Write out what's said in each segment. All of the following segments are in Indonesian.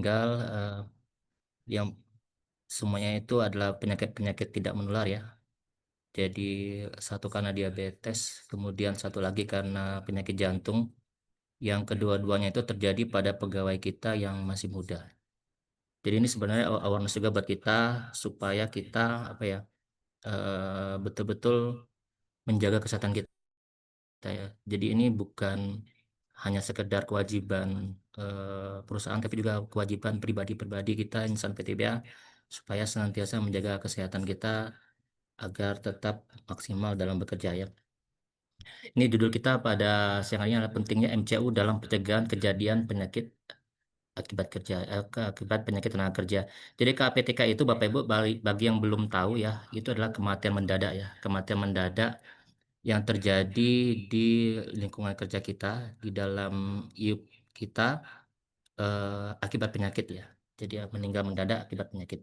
meninggal yang semuanya itu adalah penyakit-penyakit tidak menular ya. Jadi satu karena diabetes, kemudian satu lagi karena penyakit jantung, yang kedua-duanya itu terjadi pada pegawai kita yang masih muda. Jadi ini sebenarnya awareness juga buat kita supaya kita apa ya betul-betul menjaga kesehatan kita ya. Jadi ini bukan hanya sekedar kewajiban perusahaan, tapi juga kewajiban pribadi-pribadi kita insan PTBA supaya senantiasa menjaga kesehatan kita agar tetap maksimal dalam bekerja ya. Ini judul kita pada siang hari ini adalah pentingnya MCU dalam pencegahan kejadian penyakit akibat penyakit tenaga kerja. Jadi KPTK itu Bapak Ibu bagi yang belum tahu ya, itu adalah kematian mendadak ya, kematian mendadak yang terjadi di lingkungan kerja kita, di dalam IUP kita akibat penyakit ya. Jadi meninggal mendadak akibat penyakit.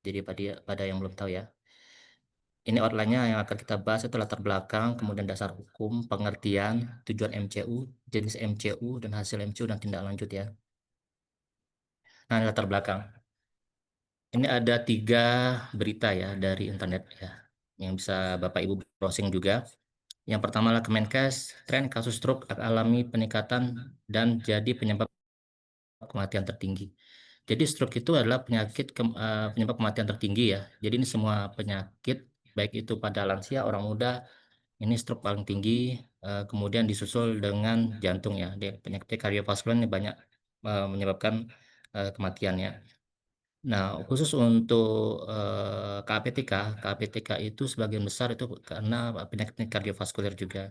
Jadi pada yang belum tahu ya. Ini outline-nya yang akan kita bahas itu latar belakang, kemudian dasar hukum, pengertian, tujuan MCU, jenis MCU, dan hasil MCU dan tindak lanjut ya. Nah, ini latar belakang. Ini ada 3 berita ya dari internet ya, yang bisa Bapak Ibu browsing juga. Yang pertama adalah Kemenkes, tren kasus stroke alami peningkatan dan jadi penyebab kematian tertinggi. Jadi stroke itu adalah penyebab kematian tertinggi ya. Jadi ini semua penyakit, baik itu pada lansia, orang muda, ini stroke paling tinggi, kemudian disusul dengan jantung ya. Penyakit kardiovaskular ini banyak menyebabkan kematian ya. Nah, khusus untuk KPTK itu sebagian besar itu karena penyakit kardiovaskuler juga.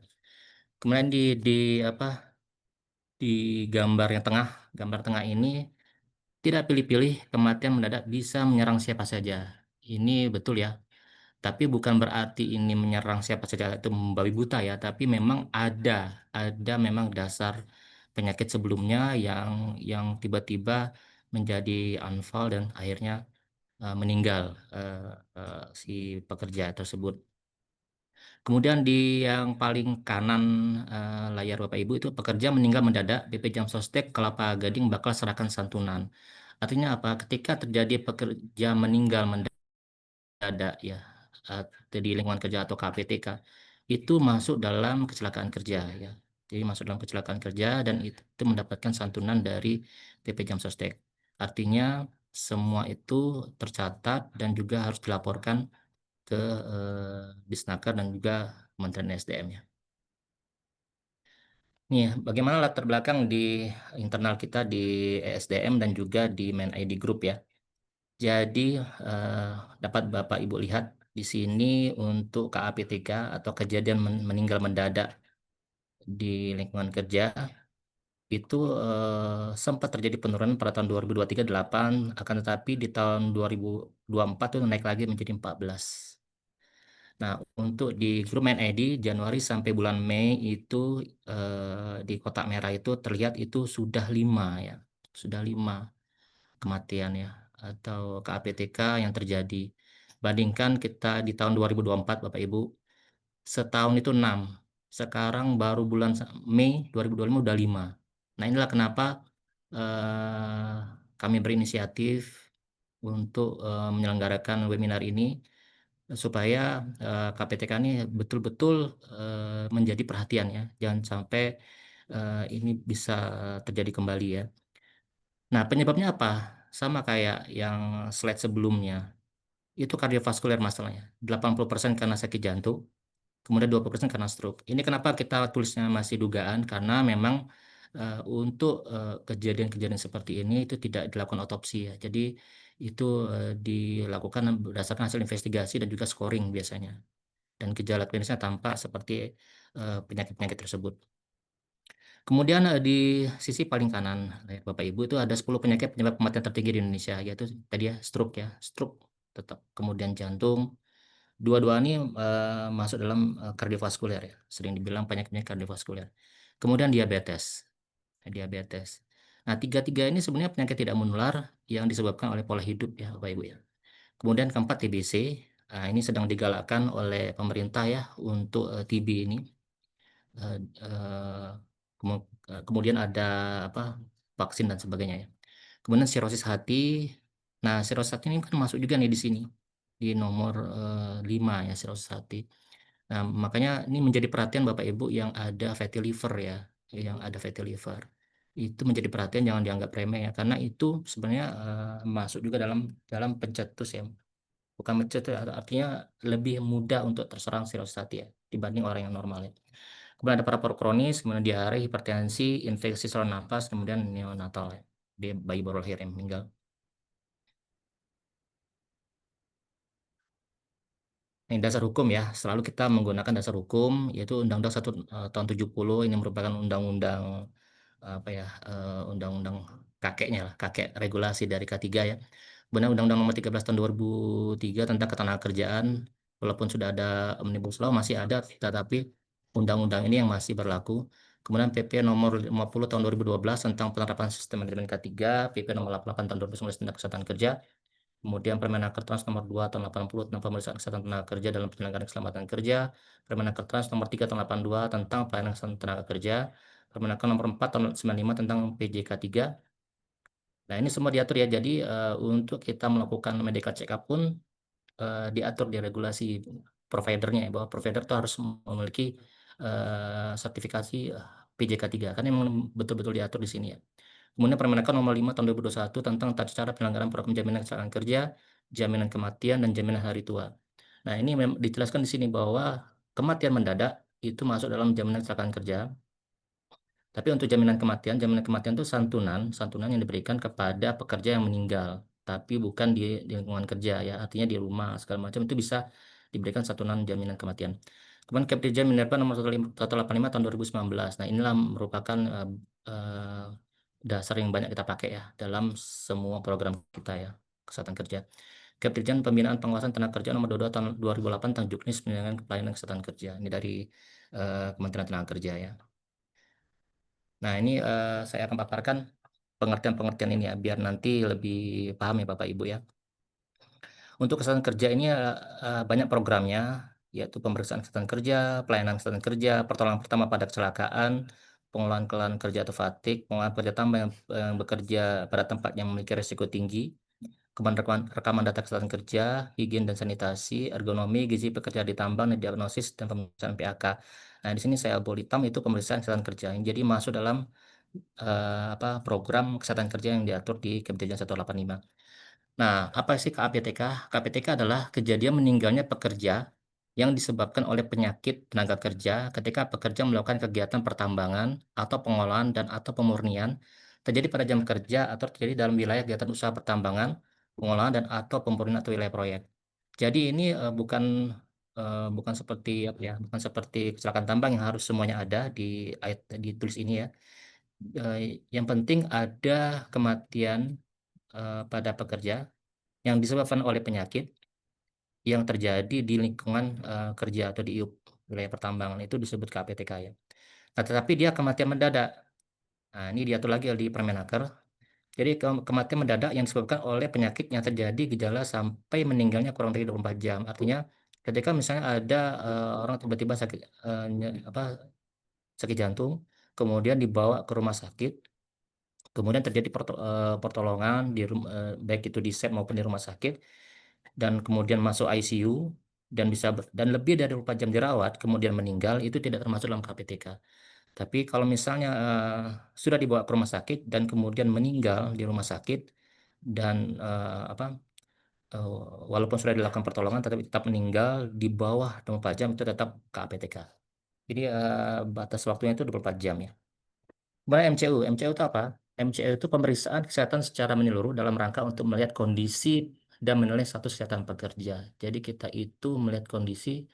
Kemudian di apa di gambar tengah ini tidak pilih-pilih, kematian mendadak bisa menyerang siapa saja. Ini betul ya. Tapi bukan berarti ini menyerang siapa saja itu membabi buta ya, tapi memang ada memang dasar penyakit sebelumnya yang tiba-tiba menjadi anfal dan akhirnya meninggal si pekerja tersebut. Kemudian di yang paling kanan layar Bapak Ibu itu pekerja meninggal mendadak, BP Jam Sostek Kelapa Gading bakal serahkan santunan. Artinya apa? Ketika terjadi pekerja meninggal mendadak ya di lingkungan kerja atau KPTK itu masuk dalam kecelakaan kerja ya. Jadi masuk dalam kecelakaan kerja dan itu mendapatkan santunan dari BP Jam Sostek. Artinya semua itu tercatat dan juga harus dilaporkan ke Disnaker dan juga Kementerian SDM ya. Nih, bagaimana latar belakang di internal kita di ESDM dan juga di Main ID Group ya. Jadi eh, dapat Bapak Ibu lihat di sini untuk KAP3 atau kejadian meninggal mendadak di lingkungan kerja itu sempat terjadi penurunan pada tahun 2023 8, akan tetapi di tahun 2024 itu naik lagi menjadi 14. Nah, untuk di grup Main ID Januari sampai bulan Mei itu di kotak merah itu terlihat itu sudah 5 ya, sudah 5 kematian ya atau KAPTK yang terjadi. Bandingkan kita di tahun 2024 Bapak Ibu, setahun itu 6. Sekarang baru bulan Mei 2025 udah 5. Nah, inilah kenapa eh, kami berinisiatif untuk menyelenggarakan webinar ini supaya KPTK ini betul-betul menjadi perhatian ya. Jangan sampai ini bisa terjadi kembali ya. Nah, penyebabnya apa? Sama kayak yang slide sebelumnya. Itu kardiovaskuler masalahnya. 80% karena sakit jantung, kemudian 20% karena stroke. Ini kenapa kita tulisnya masih dugaan, karena memang untuk kejadian-kejadian seperti ini itu tidak dilakukan otopsi ya. Jadi itu dilakukan berdasarkan hasil investigasi dan juga scoring biasanya. Dan gejala klinisnya tampak seperti penyakit-penyakit tersebut. Kemudian di sisi paling kanan, Bapak Ibu, itu ada 10 penyakit penyebab kematian tertinggi di Indonesia, yaitu tadi ya, stroke tetap. Kemudian jantung, dua-dua ini masuk dalam kardiovaskuler ya, sering dibilang penyakit kardiovaskuler. Kemudian diabetes. Nah, tiga-tiga ini sebenarnya penyakit tidak menular yang disebabkan oleh pola hidup ya, Bapak Ibu ya. Kemudian keempat TBC, ini sedang digalakkan oleh pemerintah ya untuk TB ini. Eh, eh, kemudian ada apa vaksin dan sebagainya ya. kemudian sirosis hati. Nah, sirosis hati ini kan masuk juga nih di sini, di nomor 5 ya, sirosis hati. Nah, makanya ini menjadi perhatian Bapak Ibu yang ada fatty liver ya, yang ada fatty liver. Itu menjadi perhatian, jangan dianggap remeh ya, karena itu sebenarnya masuk juga dalam dalam pencetus ya. Bukan pencetus, artinya lebih mudah untuk terserang sirosis hati ya dibanding orang yang normal ya. Kemudian ada paru-paru kronis, kemudian diare, hipertensi, infeksi saluran napas, kemudian neonatal ya, di bayi baru lahir yang meninggal. Ini dasar hukum ya, selalu kita menggunakan dasar hukum, yaitu Undang-Undang 1 tahun 70. Ini merupakan undang-undang apa ya, undang-undang kakeknya lah, kakek regulasi dari K3 ya. Benar, Undang-Undang Nomor 13 tahun 2003 tentang ketenagakerjaan, walaupun sudah ada Omnibus Law masih ada, tetapi undang-undang ini yang masih berlaku. Kemudian PP Nomor 50 tahun 2012 tentang penerapan sistem manajemen K3, PP Nomor 88 tahun 2019 tentang kesehatan kerja, kemudian Permenaker Trans Nomor 2 tahun 80 tentang pemeriksaan kesehatan tenaga kerja dalam penyelenggaraan keselamatan kerja, Permenaker Trans Nomor 3 tahun 82 tentang pelayanan kesehatan tenaga kerja, Permenaker Nomor 4 tahun 95 tentang PJK 3. Nah, ini semua diatur ya. Jadi untuk kita melakukan medical check up pun diatur di regulasi providernya ya, bahwa provider itu harus memiliki sertifikasi PJK 3, karena memang betul-betul diatur di sini ya. Kemudian Permenaker Nomor 5 tahun 2021 tentang tata cara penyelenggaraan program jaminan kesehatan kerja, jaminan kematian, dan jaminan hari tua. Nah, ini dijelaskan di sini bahwa kematian mendadak itu masuk dalam jaminan kecelakaan kerja. Tapi untuk jaminan kematian itu santunan, santunan yang diberikan kepada pekerja yang meninggal, tapi bukan di lingkungan kerja ya, artinya di rumah segala macam itu bisa diberikan santunan jaminan kematian. Kemudian Kepri Minerba nomor 185 tahun 2019. Nah, inilah merupakan eh, dasar yang banyak kita pakai ya dalam semua program kita ya, kesehatan kerja. Ketentuan Pembinaan Pengawasan Tenaga Kerja nomor 22 tahun 2008 tentang Juknis Penyelenggaraan Pelayanan Kesehatan Kerja. Ini dari Kementerian Tenaga Kerja ya. Nah, ini saya akan paparkan pengertian-pengertian ini ya, biar nanti lebih paham ya Bapak Ibu ya. Untuk kesehatan kerja ini banyak programnya, yaitu pemeriksaan kesehatan kerja, pelayanan kesehatan kerja, pertolongan pertama pada kecelakaan, pengolahan kelelahan kerja atau fatigue, pengolahan kerja tambah yang bekerja pada tempat yang memiliki risiko tinggi, kemudian rekaman data kesehatan kerja, higien dan sanitasi, ergonomi, gizi pekerja di tambang, dan diagnosis dan pemeriksaan PAK. Nah, di sini saya bold hitam itu pemeriksaan kesehatan kerja. Jadi masuk dalam program kesehatan kerja yang diatur di Kementerian 185. Nah, apa sih KAPTK? KAPTK adalah kejadian meninggalnya pekerja yang disebabkan oleh penyakit tenaga kerja ketika pekerja melakukan kegiatan pertambangan atau pengolahan dan atau pemurnian terjadi pada jam kerja atau terjadi dalam wilayah kegiatan usaha pertambangan, pengolahan dan atau pemurnian atau wilayah proyek. Jadi ini bukan seperti apa ya, bukan seperti kecelakaan tambang yang harus semuanya ada di tulis ini ya. Yang penting ada kematian pada pekerja yang disebabkan oleh penyakit yang terjadi di lingkungan kerja atau di IUP wilayah pertambangan, itu disebut KPTK ya. Nah, tetapi dia kematian mendadak. Nah, ini diatur lagi di Permenaker. Jadi kematian mendadak yang disebabkan oleh penyakit yang terjadi gejala sampai meninggalnya kurang dari 24 jam. Artinya ketika misalnya ada orang tiba-tiba sakit jantung, kemudian dibawa ke rumah sakit, kemudian terjadi pertolongan baik itu di SEP maupun di rumah sakit, dan kemudian masuk ICU dan dan lebih dari 24 jam dirawat kemudian meninggal, itu tidak termasuk dalam KPTK. Tapi kalau misalnya sudah dibawa ke rumah sakit dan kemudian meninggal di rumah sakit dan eh, walaupun sudah dilakukan pertolongan tetapi tetap meninggal di bawah 24 jam, itu tetap KPTK. Jadi batas waktunya itu 24 jam ya. Kemudian MCU. MCU itu apa? MCU itu pemeriksaan kesehatan secara menyeluruh dalam rangka untuk melihat kondisi dan menilai status kesehatan pekerja. Jadi kita itu melihat kondisi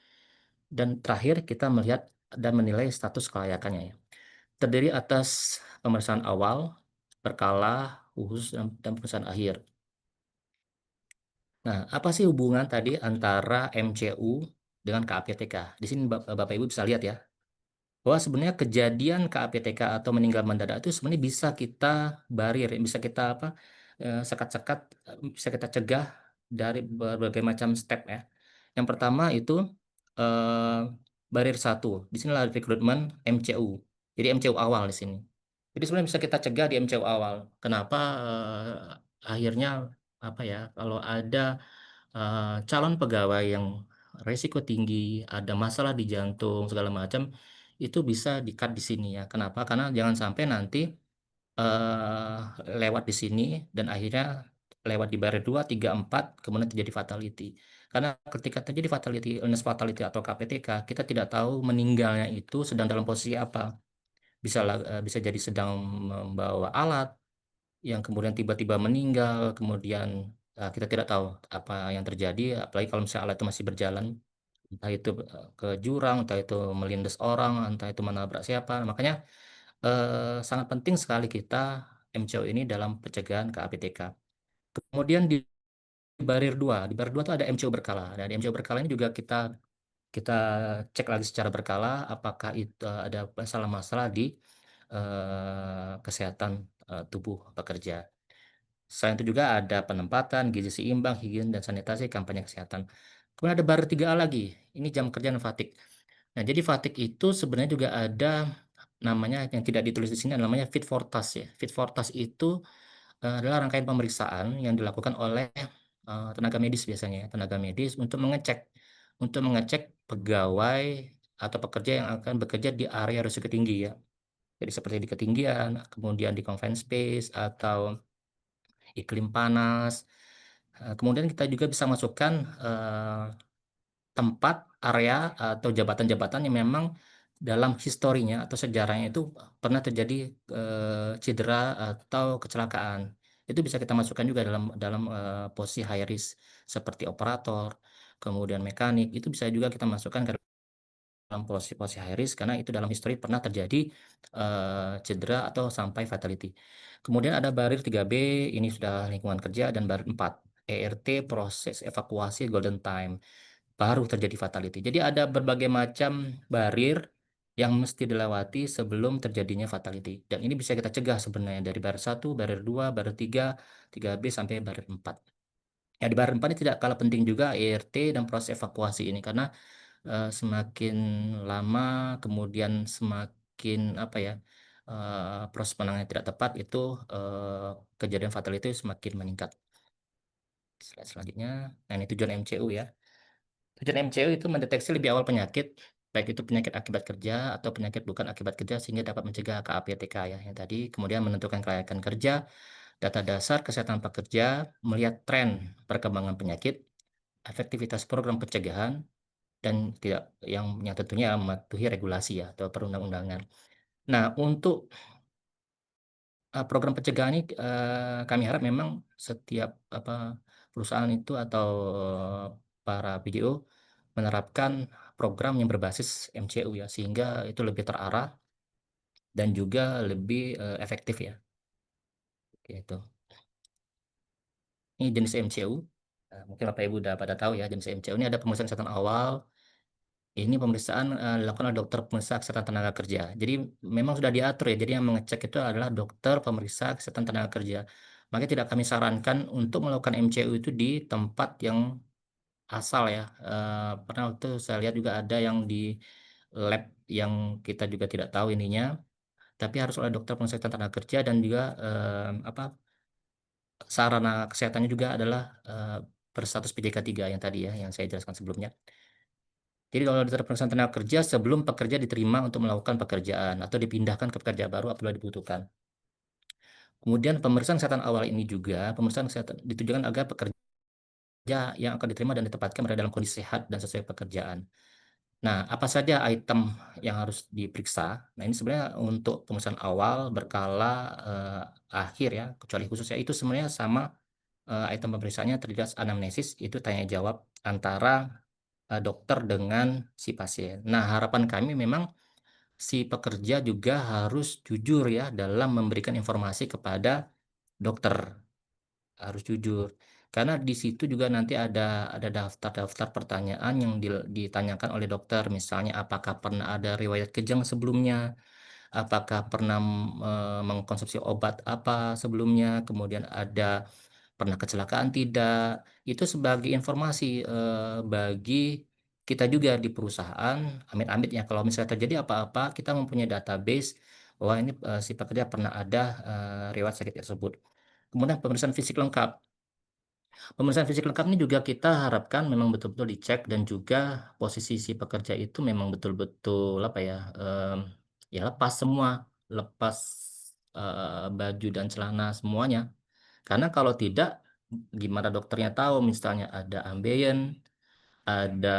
dan terakhir kita melihat dan menilai status kelayakannya ya. Terdiri atas pemeriksaan awal, berkala, khusus, dan pemeriksaan akhir. Nah, apa sih hubungan tadi antara MCU dengan KAPTK? Di sini Bapak Ibu bisa lihat ya, bahwa sebenarnya kejadian KAPTK atau meninggal mendadak itu sebenarnya bisa kita barir, bisa kita sekat-sekat, bisa kita cegah dari berbagai macam step ya. Yang pertama itu eh, barir satu. Di sinilah rekrutmen MCU. Jadi MCU awal di sini. Jadi sebenarnya bisa kita cegah di MCO awal. Kenapa, akhirnya apa ya, kalau ada, calon pegawai yang resiko tinggi, ada masalah di jantung segala macam, itu bisa di-cut di sini ya. Kenapa? Karena jangan sampai nanti, eee, lewat di sini dan akhirnya lewat di baret 2, 3, 4, kemudian terjadi fatality. Karena ketika terjadi fatality, illness fatality atau KPTK, kita tidak tahu meninggalnya itu sedang dalam posisi apa. Bisa jadi sedang membawa alat, yang kemudian tiba-tiba meninggal, kemudian, kita tidak tahu apa yang terjadi, apalagi kalau misalnya alat itu masih berjalan, entah itu, ke jurang, entah itu melindas orang, entah itu menabrak siapa. Makanya, sangat penting sekali kita MCO ini dalam pencegahan KAPTK. Kemudian di barir 2 tuh ada MCO berkala. Nah, di MCO berkala ini juga kita kita cek lagi secara berkala apakah itu ada masalah-masalah di, kesehatan, tubuh pekerja. Selain itu juga ada penempatan, gizi seimbang, higien dan sanitasi, kampanye kesehatan. Kemudian ada barir 3A lagi, ini jam kerja dan fatigue. Nah, jadi fatigue itu sebenarnya juga ada namanya yang tidak ditulis di sini namanya fit for task ya. Fit for task itu, adalah rangkaian pemeriksaan yang dilakukan oleh, tenaga medis biasanya ya, tenaga medis untuk mengecek pegawai atau pekerja yang akan bekerja di area risiko tinggi ya. Jadi seperti di ketinggian, kemudian di confined space atau iklim panas, kemudian kita juga bisa masukkan, tempat, area, atau jabatan-jabatan yang memang dalam historinya atau sejarahnya itu pernah terjadi, cedera atau kecelakaan. Itu bisa kita masukkan juga dalam dalam, posisi high risk seperti operator, kemudian mekanik, itu bisa juga kita masukkan ke dalam posisi high risk karena itu dalam history pernah terjadi, cedera atau sampai fatality. Kemudian ada barir 3B, ini sudah lingkungan kerja dan barir 4, ERT proses evakuasi golden time, baru terjadi fatality. Jadi ada berbagai macam barir yang mesti dilewati sebelum terjadinya fatality dan ini bisa kita cegah sebenarnya dari barir 1, barir 2, barir 3, 3B sampai barir 4. Ya di barir 4 ini tidak kalah penting juga ERT dan proses evakuasi ini karena semakin lama, kemudian semakin apa ya, proses penanganan tidak tepat itu, kejadian fatality semakin meningkat. Slide selanjutnya, nah ini tujuan MCU ya. Tujuan MCU itu mendeteksi lebih awal penyakit, baik itu penyakit akibat kerja atau penyakit bukan akibat kerja sehingga dapat mencegah KAPTK ya yang tadi, kemudian menentukan kelayakan kerja, data dasar kesehatan pekerja, melihat tren perkembangan penyakit, efektivitas program pencegahan, dan yang tentunya mematuhi regulasi ya atau perundang-undangan. Nah untuk, program pencegahan ini, kami harap memang setiap perusahaan itu atau para PJO menerapkan program yang berbasis MCU ya sehingga itu lebih terarah dan juga lebih, efektif ya, gitu. Ini jenis MCU, mungkin Bapak Ibu udah pada tahu ya jenis MCU ini ada pemeriksaan kesehatan awal. Ini pemeriksaan, dilakukan oleh dokter pemeriksa kesehatan tenaga kerja. Jadi memang sudah diatur ya, jadi yang mengecek itu adalah dokter pemeriksa kesehatan tenaga kerja. Makanya tidak kami sarankan untuk melakukan MCU itu di tempat yang asal ya, pernah waktu saya lihat juga ada yang di lab yang kita juga tidak tahu ininya, tapi harus oleh dokter pemeriksa kesehatan tenaga kerja dan juga, sarana kesehatannya juga adalah, berstatus PJK 3 yang tadi ya, yang saya jelaskan sebelumnya. Jadi kalau di perusahaan tenaga kerja sebelum pekerja diterima untuk melakukan pekerjaan atau dipindahkan ke pekerjaan baru apabila dibutuhkan. Kemudian pemeriksaan kesehatan awal ini juga, pemeriksaan kesehatan ditujukan agar pekerja yang akan diterima dan ditempatkan berada dalam kondisi sehat dan sesuai pekerjaan. Nah, apa saja item yang harus diperiksa? Nah, ini sebenarnya untuk pemeriksaan awal, berkala, akhir ya, kecuali khusus ya, itu sebenarnya sama, item pemeriksaannya terdiri atas anamnesis, itu tanya jawab antara, dokter dengan si pasien. Nah, harapan kami memang si pekerja juga harus jujur ya dalam memberikan informasi kepada dokter, harus jujur. Karena di situ juga nanti ada daftar-daftar pertanyaan yang ditanyakan oleh dokter, misalnya apakah pernah ada riwayat kejang sebelumnya, apakah pernah, mengkonsumsi obat apa sebelumnya, kemudian pernah kecelakaan tidak, itu sebagai informasi, bagi kita juga di perusahaan, amit-amit ya kalau misalnya terjadi apa-apa, kita mempunyai database bahwa ini, si pekerja pernah ada, riwayat sakit tersebut. Kemudian pemeriksaan fisik lengkap. Pemeriksaan fisik lengkap ini juga kita harapkan memang betul-betul dicek dan juga posisi si pekerja itu memang betul-betul apa ya, ya lepas semua, lepas, baju dan celana semuanya. Karena kalau tidak, gimana dokternya tahu misalnya ada ambeien, ada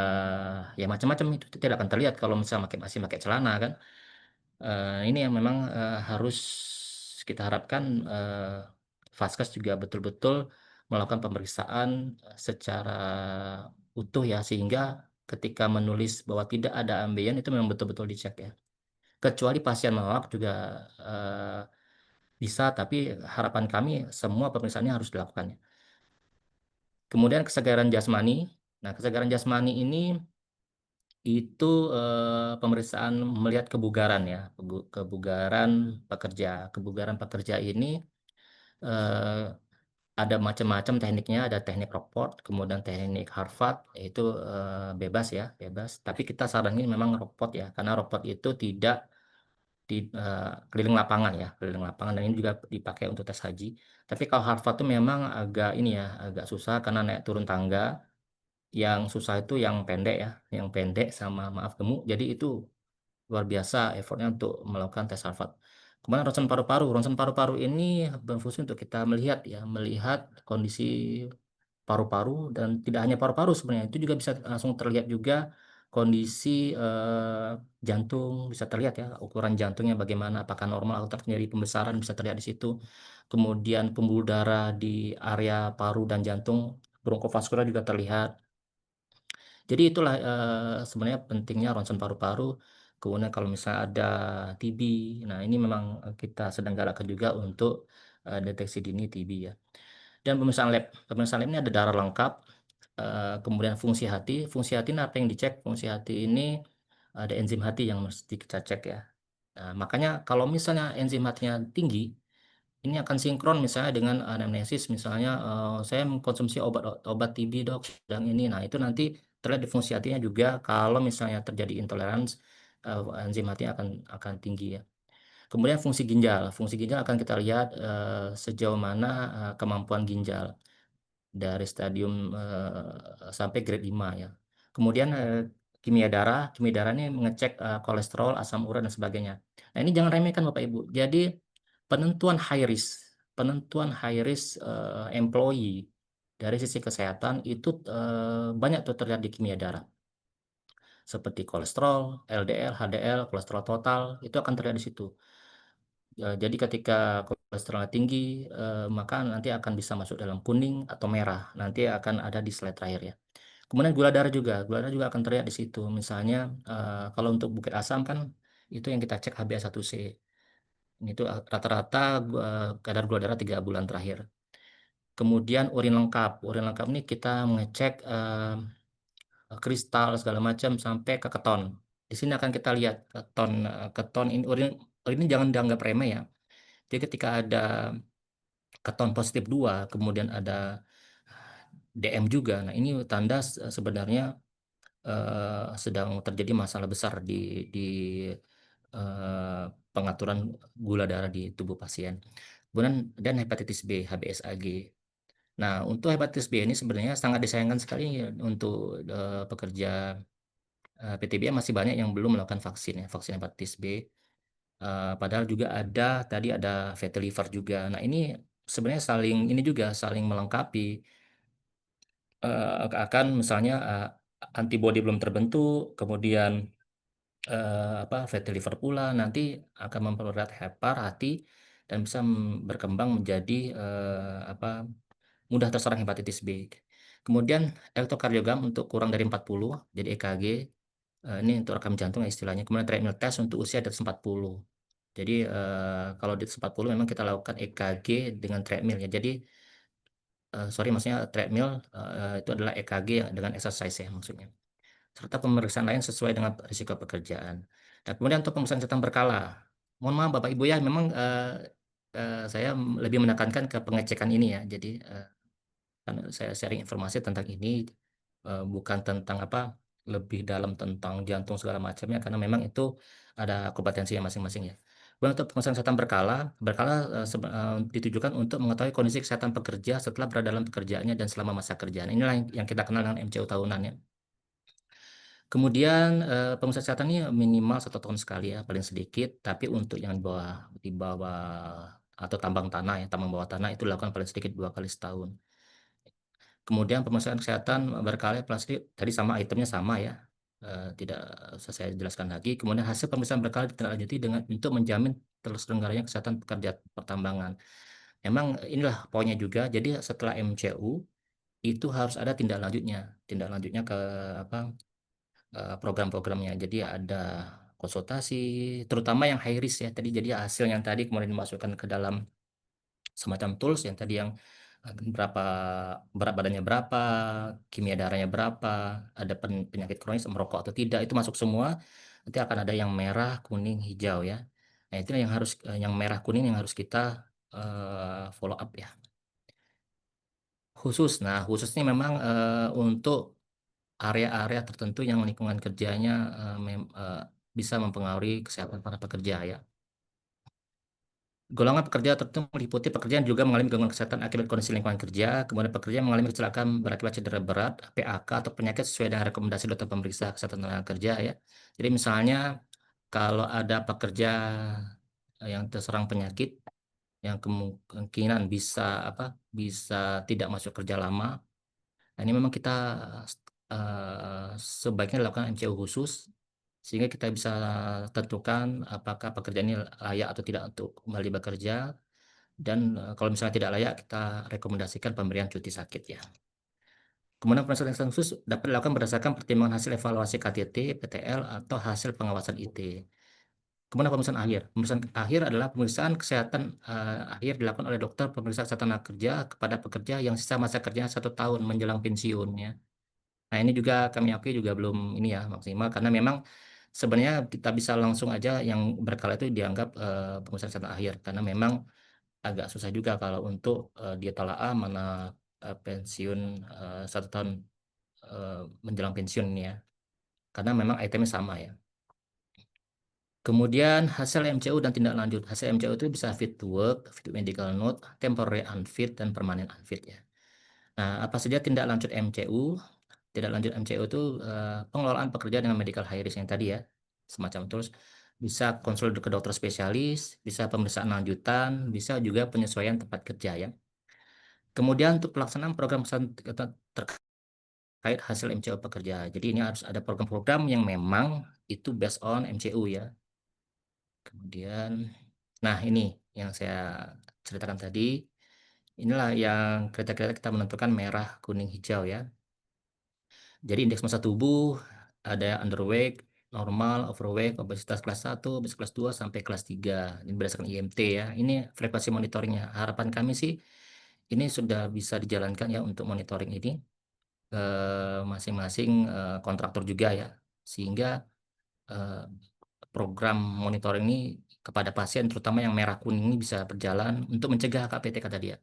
ya macam-macam itu tidak akan terlihat kalau misalnya masih pakai celana kan. Ini yang memang, harus kita harapkan, Vaskes juga betul-betul melakukan pemeriksaan, secara utuh ya, sehingga ketika menulis bahwa tidak ada ambeien itu memang betul-betul dicek ya. Kecuali pasien menolak juga, bisa, tapi harapan kami semua pemeriksaannya harus dilakukan ya. Kemudian kesegaran jasmani. Nah, kesegaran jasmani ini itu, pemeriksaan melihat kebugaran ya, kebugaran pekerja. Kebugaran pekerja ini, eee, ada macam-macam tekniknya, ada teknik Rockford, kemudian teknik Harvard, itu, bebas ya, bebas. Tapi kita saranin memang Rockford ya, karena Rockford itu tidak keliling lapangan ya, keliling lapangan dan ini juga dipakai untuk tes haji. Tapi kalau Harvard itu memang agak ini ya, agak susah karena naik turun tangga. Yang susah itu yang pendek ya, yang pendek sama maaf gemuk, jadi itu luar biasa effort-nya untuk melakukan tes Harvard. Kemudian ronsen paru-paru ini berfungsi untuk kita melihat ya, melihat kondisi paru-paru dan tidak hanya paru-paru sebenarnya, itu juga bisa langsung terlihat juga kondisi, jantung, bisa terlihat ya, ukuran jantungnya bagaimana, apakah normal atau terjadi pembesaran bisa terlihat di situ. Kemudian pembuluh darah di area paru dan jantung, bronkovaskular juga terlihat. Jadi itulah, sebenarnya pentingnya ronsen paru-paru, kemudian kalau misalnya ada TB, nah ini memang, kita sedang galakkan juga untuk, deteksi dini TB ya. Dan pemeriksaan lab ini ada darah lengkap, kemudian fungsi hati ini apa yang dicek, fungsi hati ini ada enzim hati yang mesti kita cek ya. Nah, makanya kalau misalnya enzim hatinya tinggi, ini akan sinkron misalnya dengan anamnesis misalnya, saya mengkonsumsi obat TB Dok, sedang ini. Nah itu nanti terlihat di fungsi hatinya juga kalau misalnya terjadi intoleransi, enzim hatinya akan tinggi ya. Kemudian fungsi ginjal akan kita lihat, sejauh mana, kemampuan ginjal dari stadium, sampai grade 5 ya. Kemudian, kimia darah ini mengecek, kolesterol, asam urat dan sebagainya. Nah ini jangan remehkan Bapak Ibu. Jadi penentuan high risk, employee dari sisi kesehatan itu, banyak tuh terlihat di kimia darah. Seperti kolesterol, LDL, HDL, kolesterol total, itu akan terlihat di situ. Jadi ketika kolesterolnya tinggi, maka nanti akan bisa masuk dalam kuning atau merah, nanti akan ada di slide terakhir ya. Kemudian gula darah juga akan terlihat di situ. Misalnya, kalau untuk bukit asam kan itu yang kita cek HbA1c. Itu, rata-rata kadar gula darah 3 bulan terakhir. Kemudian urin lengkap ini kita mengecek, kristal segala macam sampai ke keton. Di sini akan kita lihat keton ini urin ini jangan dianggap remeh ya. Jadi ketika ada keton positif 2, kemudian ada DM juga. Nah, ini tanda sebenarnya, sedang terjadi masalah besar di, pengaturan gula darah di tubuh pasien. Kemudian dan hepatitis B, HBsAg. Nah, untuk hepatitis B ini sebenarnya sangat disayangkan sekali ya untuk, pekerja, PTBM masih banyak yang belum melakukan vaksin ya, vaksin hepatitis B. Padahal juga tadi ada fatty liver juga. Nah, ini sebenarnya ini juga, saling melengkapi. Akan misalnya, antibodi belum terbentuk, kemudian, fatty liver pula nanti akan mempererat hati, dan bisa, berkembang menjadi, mudah terserang hepatitis B. Kemudian elektrokardiogram untuk kurang dari 40, jadi EKG, ini untuk rekam jantung ya istilahnya, kemudian treadmill test untuk usia di atas 40. Jadi, kalau di atas 40 memang kita lakukan EKG dengan treadmill ya. Jadi, sorry maksudnya treadmill, itu adalah EKG yang dengan exercise ya maksudnya. Serta pemeriksaan lain sesuai dengan risiko pekerjaan. Nah kemudian untuk pemeriksaan kesehatan berkala. Mohon maaf Bapak Ibu ya memang, saya lebih menekankan ke pengecekan ini ya. Jadi, karena saya sharing informasi tentang ini, bukan tentang lebih dalam tentang jantung segala macamnya karena memang itu ada kompetensinya masing-masing ya. Kemudian untuk pemeriksaan kesehatan berkala ditujukan untuk mengetahui kondisi kesehatan pekerja setelah berada dalam pekerjaannya dan selama masa kerjaan. Inilah yang kita kenal dengan MCU tahunan ya. Kemudian pemeriksaan kesehatan ini minimal 1 tahun sekali ya, paling sedikit. Tapi untuk yang di bawah atau tambang tanah ya, tambang bawah tanah itu dilakukan paling sedikit 2 kali setahun. Kemudian pemeriksaan kesehatan berkala pasti tadi sama itemnya sama ya, tidak usah saya jelaskan lagi. Kemudian hasil pemeriksaan berkala ditindaklanjuti dengan untuk menjamin terselenggaranya kesehatan pekerja pertambangan. Memang inilah poinnya juga. Jadi setelah MCU itu harus ada tindak lanjutnya ke apa program-programnya. Jadi ada konsultasi, terutama yang high risk ya tadi. Jadi hasil yang tadi kemudian dimasukkan ke dalam semacam tools yang tadi yang berapa berat badannya berapa, kimia darahnya berapa, ada penyakit kronis, merokok atau tidak, itu masuk semua. Nanti akan ada yang merah, kuning, hijau ya. Nah, itu yang merah kuning yang harus kita follow up ya. Nah khususnya memang untuk area-area tertentu yang lingkungan kerjanya bisa mempengaruhi kesehatan para pekerja ya. Golongan pekerja tertentu meliputi pekerja yang juga mengalami gangguan kesehatan akibat kondisi lingkungan kerja, kemudian pekerja yang mengalami kecelakaan berakibat cedera berat, PAK, atau penyakit sesuai dengan rekomendasi dokter pemeriksa kesehatan tenaga kerja ya. Jadi misalnya kalau ada pekerja yang terserang penyakit yang kemungkinan bisa tidak masuk kerja lama. Nah, ini memang kita sebaiknya lakukan MCU khusus sehingga kita bisa tentukan apakah pekerjaan ini layak atau tidak untuk kembali bekerja dan kalau misalnya tidak layak kita rekomendasikan pemberian cuti sakit ya. Kemudian pemeriksaan khusus dapat dilakukan berdasarkan pertimbangan hasil evaluasi KTT, PTL, atau hasil pengawasan IT. Kemudian pemeriksaan akhir. Pemeriksaan akhir adalah pemeriksaan kesehatan akhir dilakukan oleh dokter pemeriksa kesehatan kerja kepada pekerja yang sisa masa kerjanya 1 tahun menjelang pensiun ya. Nah, ini juga kami akui juga belum ini ya maksimal karena memang sebenarnya kita bisa langsung aja yang berkala itu dianggap pemeriksaan kesehatan akhir karena memang agak susah juga kalau untuk dia telaah mana pensiun 1 tahun menjelang pensiun ini ya karena memang itemnya sama ya. Kemudian hasil MCU dan tindak lanjut. Hasil MCU itu bisa fit to work, fit to medical note, temporary unfit, dan permanent unfit ya. Nah, apa saja tindak lanjut MCU? Tindak lanjut MCU itu pengelolaan pekerjaan dengan medical high risk yang tadi ya, semacam terus bisa konsul ke dokter spesialis, bisa pemeriksaan lanjutan, bisa juga penyesuaian tempat kerja ya. Kemudian untuk pelaksanaan program terkait hasil MCU pekerja. Jadi ini harus ada program-program yang memang itu based on MCU ya. Kemudian, nah ini yang saya ceritakan tadi. Inilah yang kriteria kita menentukan merah, kuning, hijau ya. Jadi indeks massa tubuh ada underweight, normal, overweight, obesitas kelas 1, obesitas kelas 2 sampai kelas 3. Ini berdasarkan IMT ya. Ini frekuensi monitoringnya. Harapan kami sih ini sudah bisa dijalankan ya untuk monitoring ini ke masing-masing kontraktor juga ya. Sehingga eh, program monitoring ini kepada pasien terutama yang merah kuning ini bisa berjalan untuk mencegah KPTK tadi ya.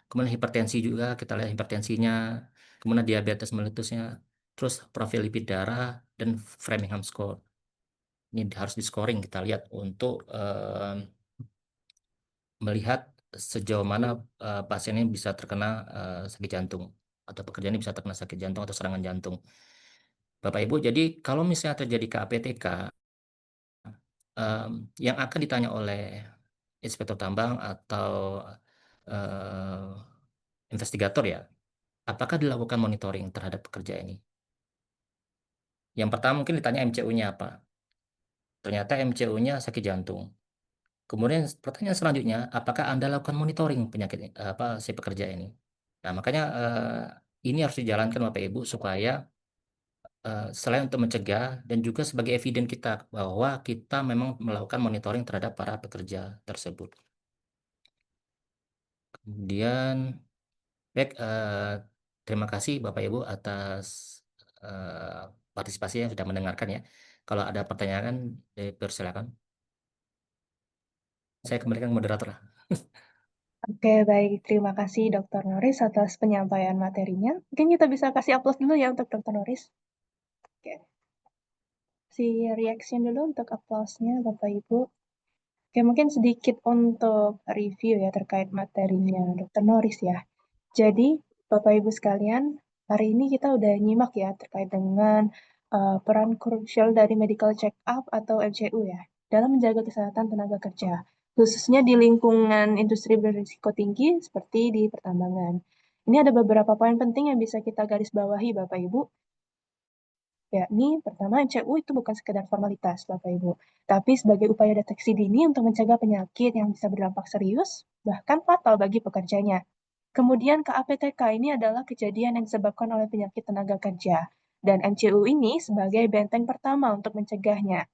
Kemudian hipertensi juga kita lihat hipertensinya, kemudian diabetes melitusnya, terus profil lipid darah dan Framingham score. Ini harus di scoring kita lihat untuk melihat sejauh mana pasien ini bisa terkena sakit jantung atau pekerjaan ini bisa terkena sakit jantung atau serangan jantung. Bapak Ibu, jadi kalau misalnya terjadi KPTK, yang akan ditanya oleh inspektur tambang atau eh, investigator ya, apakah dilakukan monitoring terhadap pekerja ini? Yang pertama mungkin ditanya MCU-nya apa. Ternyata MCU-nya sakit jantung. Kemudian pertanyaan selanjutnya, apakah Anda lakukan monitoring penyakit si pekerja ini? Nah, makanya ini harus dijalankan Bapak Ibu supaya selain untuk mencegah dan juga sebagai eviden kita bahwa kita memang melakukan monitoring terhadap para pekerja tersebut. Kemudian, baik, terima kasih Bapak Ibu atas eh, partisipasi yang sudah mendengarkan ya. Kalau ada pertanyaan, dipersilakan. Saya kembalikan ke moderator. Oke, baik. Terima kasih Dr. Noris atas penyampaian materinya. Mungkin kita bisa kasih aplaus dulu ya untuk Dr. Noris. Oke. Si reaction dulu untuk aplausnya, Bapak Ibu. Oke, mungkin sedikit untuk review ya terkait materinya Dr. Norris ya. Jadi, Bapak Ibu sekalian, hari ini kita udah nyimak ya terkait dengan peran krusial dari medical check up atau MCU ya dalam menjaga kesehatan tenaga kerja, khususnya di lingkungan industri berisiko tinggi seperti di pertambangan. Ini ada beberapa poin penting yang bisa kita garis bawahi Bapak Ibu, yakni pertama MCU itu bukan sekedar formalitas Bapak Ibu, tapi sebagai upaya deteksi dini untuk mencegah penyakit yang bisa berdampak serius, bahkan fatal bagi pekerjanya. Kemudian KAPTK ini adalah kejadian yang disebabkan oleh penyakit tenaga kerja, dan MCU ini sebagai benteng pertama untuk mencegahnya.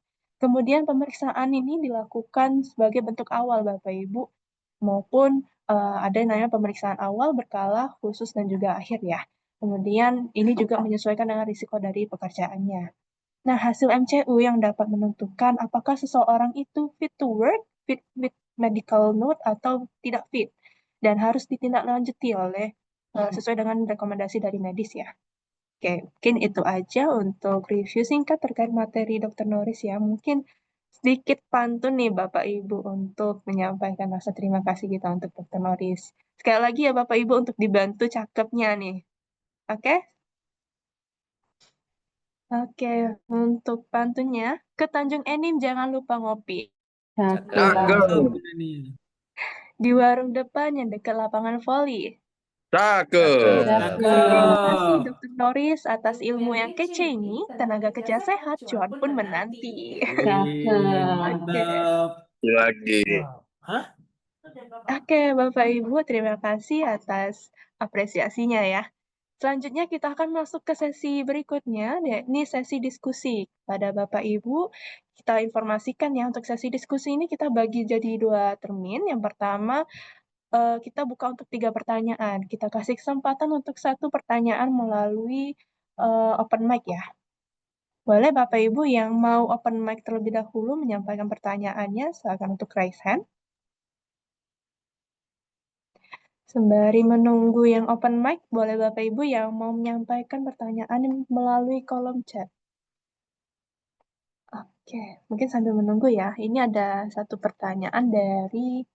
Kemudian pemeriksaan ini dilakukan sebagai bentuk awal Bapak Ibu, maupun ada yang namanya pemeriksaan awal, berkala, khusus, dan juga akhir ya. Kemudian ini juga menyesuaikan dengan risiko dari pekerjaannya. Nah, hasil MCU yang dapat menentukan apakah seseorang itu fit to work, fit with medical note, atau tidak fit, dan harus ditindaklanjuti oleh sesuai dengan rekomendasi dari medis ya. Oke, mungkin itu aja untuk review singkat terkait materi Dr. Norris ya. Mungkin sedikit pantun nih Bapak Ibu untuk menyampaikan rasa terima kasih kita untuk Dr. Norris. Sekali lagi ya Bapak Ibu untuk dibantu cakepnya nih. Oke? Oke, untuk pantunnya, ke Tanjung Enim jangan lupa ngopi. Cakep. Cakep. Di warung depan yang dekat lapangan voli. Cakep. Terima kasih Dr. Norris atas ilmu yang kece ini. Tenaga kerja sehat, cuan pun menanti. Oke. Lagi. Oke, Bapak Ibu, terima kasih atas apresiasinya ya. Selanjutnya kita akan masuk ke sesi berikutnya, yakni sesi diskusi. Pada Bapak Ibu, kita informasikan ya untuk sesi diskusi ini kita bagi jadi 2 termin. Yang pertama, kita buka untuk 3 pertanyaan. Kita kasih kesempatan untuk 1 pertanyaan melalui open mic ya. Boleh Bapak Ibu yang mau open mic terlebih dahulu menyampaikan pertanyaannya, silakan untuk raise hand. Sembari menunggu yang open mic, boleh Bapak Ibu yang mau menyampaikan pertanyaan melalui kolom chat. Oke, mungkin sambil menunggu ya. Ini ada 1 pertanyaan dari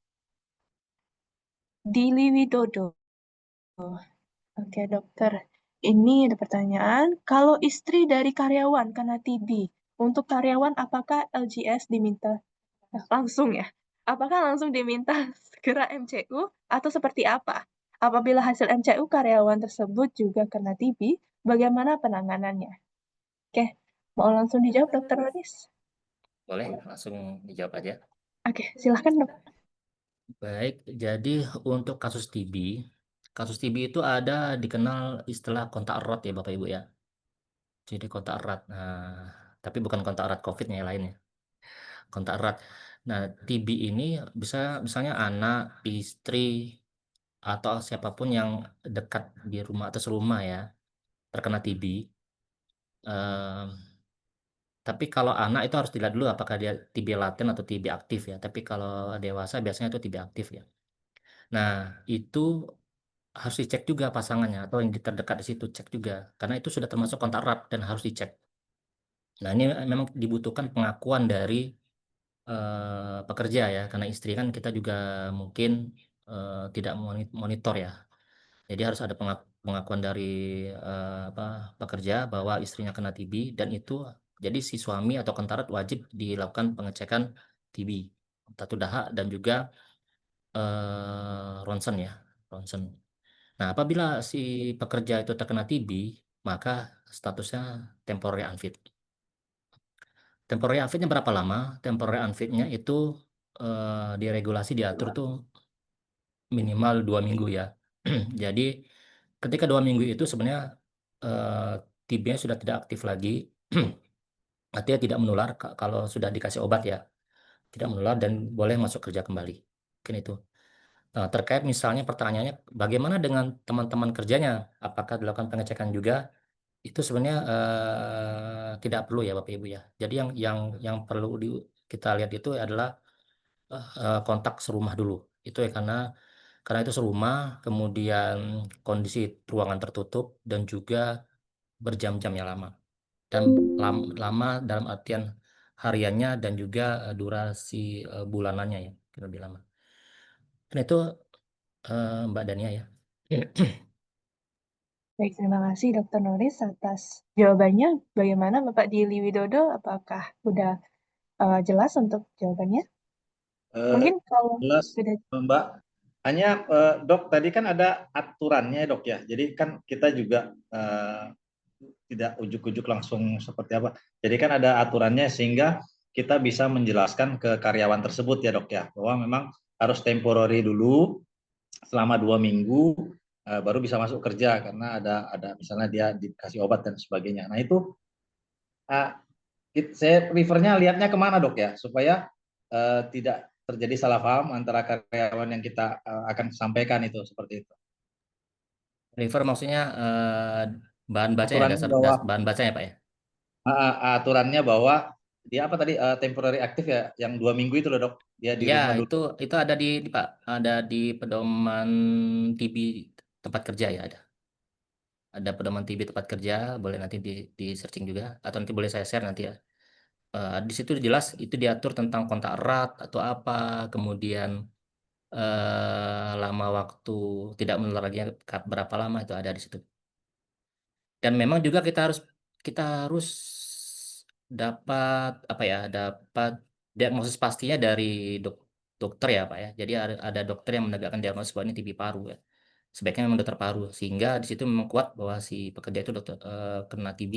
Dili Widodo. Oke, dokter. Ini ada pertanyaan, kalau istri dari karyawan kena TB, untuk karyawan apakah LGS diminta langsung ya? Apakah langsung diminta segera MCU atau seperti apa? Apabila hasil MCU karyawan tersebut juga kena TB, bagaimana penanganannya? Oke, mau langsung dijawab dokter Rodis? Boleh langsung dijawab aja. Oke, silahkan dok. Baik, jadi untuk kasus TB itu ada dikenal istilah kontak erat ya Bapak Ibu ya. Jadi kontak erat. Nah, tapi bukan kontak erat COVID-nya yang lainnya. Kontak erat. Nah, TB ini bisa misalnya anak, istri, atau siapapun yang dekat di rumah atau serumah ya terkena TB. Tapi kalau anak itu harus dilihat dulu apakah dia TB laten atau TB aktif ya. Tapi kalau dewasa biasanya itu TB aktif ya. Nah, itu harus dicek juga pasangannya atau yang terdekat di situ cek juga karena itu sudah termasuk kontak erat dan harus dicek. Nah, ini memang dibutuhkan pengakuan dari pekerja ya karena istri kan kita juga mungkin tidak monitor ya. Jadi harus ada pengakuan dari apa, pekerja bahwa istrinya kena TB dan itu jadi si suami atau kontak erat wajib dilakukan pengecekan TB, tatu dahak dan juga ronsen ya, ronsen. Nah, apabila si pekerja itu terkena TB, maka statusnya temporary unfit. Temporary unfitnya berapa lama? Temporary unfitnya itu diregulasi diatur tuh minimal 2 minggu ya. Jadi ketika 2 minggu itu sebenarnya TB-nya sudah tidak aktif lagi, artinya tidak menular kalau sudah dikasih obat ya, tidak menular dan boleh masuk kerja kembali. Mungkin itu. Nah, terkait misalnya pertanyaannya, bagaimana dengan teman-teman kerjanya? Apakah dilakukan pengecekan juga? Itu sebenarnya tidak perlu ya Bapak Ibu ya. Jadi yang perlu kita lihat itu adalah kontak serumah dulu. Itu ya karena itu serumah, kemudian kondisi ruangan tertutup dan juga berjam-jamnya lama. Dan lama dalam artian hariannya dan juga durasi bulanannya ya, lebih lama. Dan itu Mbak Dania ya. Baik, terima kasih Dr. Noris atas jawabannya. Bagaimana Bapak Dili Widodo? Apakah udah jelas untuk jawabannya? Mungkin kalau Jelas, sudah Mbak. Hanya Dok, tadi kan ada aturannya Dok ya. Jadi kan kita juga tidak ujuk-ujuk langsung seperti apa. Jadi kan ada aturannya sehingga kita bisa menjelaskan ke karyawan tersebut ya Dok ya, bahwa memang harus temporary dulu selama 2 minggu baru bisa masuk kerja karena ada misalnya dia dikasih obat dan sebagainya. Nah itu uh, saya prefernya lihatnya kemana Dok ya, supaya tidak terjadi salah paham antara karyawan yang kita akan sampaikan itu seperti itu. Refer maksudnya bahan bacanya, Aturannya bahwa bahan bacanya Pak ya. aturannya bahwa dia apa tadi temporary aktif ya, yang 2 minggu itu loh Dok, dia di Ya, rumah dulu. itu ada di Pak, ada di pedoman TB tempat kerja ya, ada pedoman TB tempat kerja, boleh nanti di searching juga atau nanti boleh saya share nanti ya. Di situ jelas itu diatur tentang kontak erat atau apa, kemudian lama waktu tidak menular lagi berapa lama itu ada di situ. Dan memang juga kita harus dapat apa ya, dapat diagnosis pastinya dari dokter ya Pak ya. Jadi ada dokter yang menegakkan diagnosis bahwa ini TB paru ya. Sebaiknya memang dokter paru, sehingga di situ memang kuat bahwa si pekerja itu dokter kena TB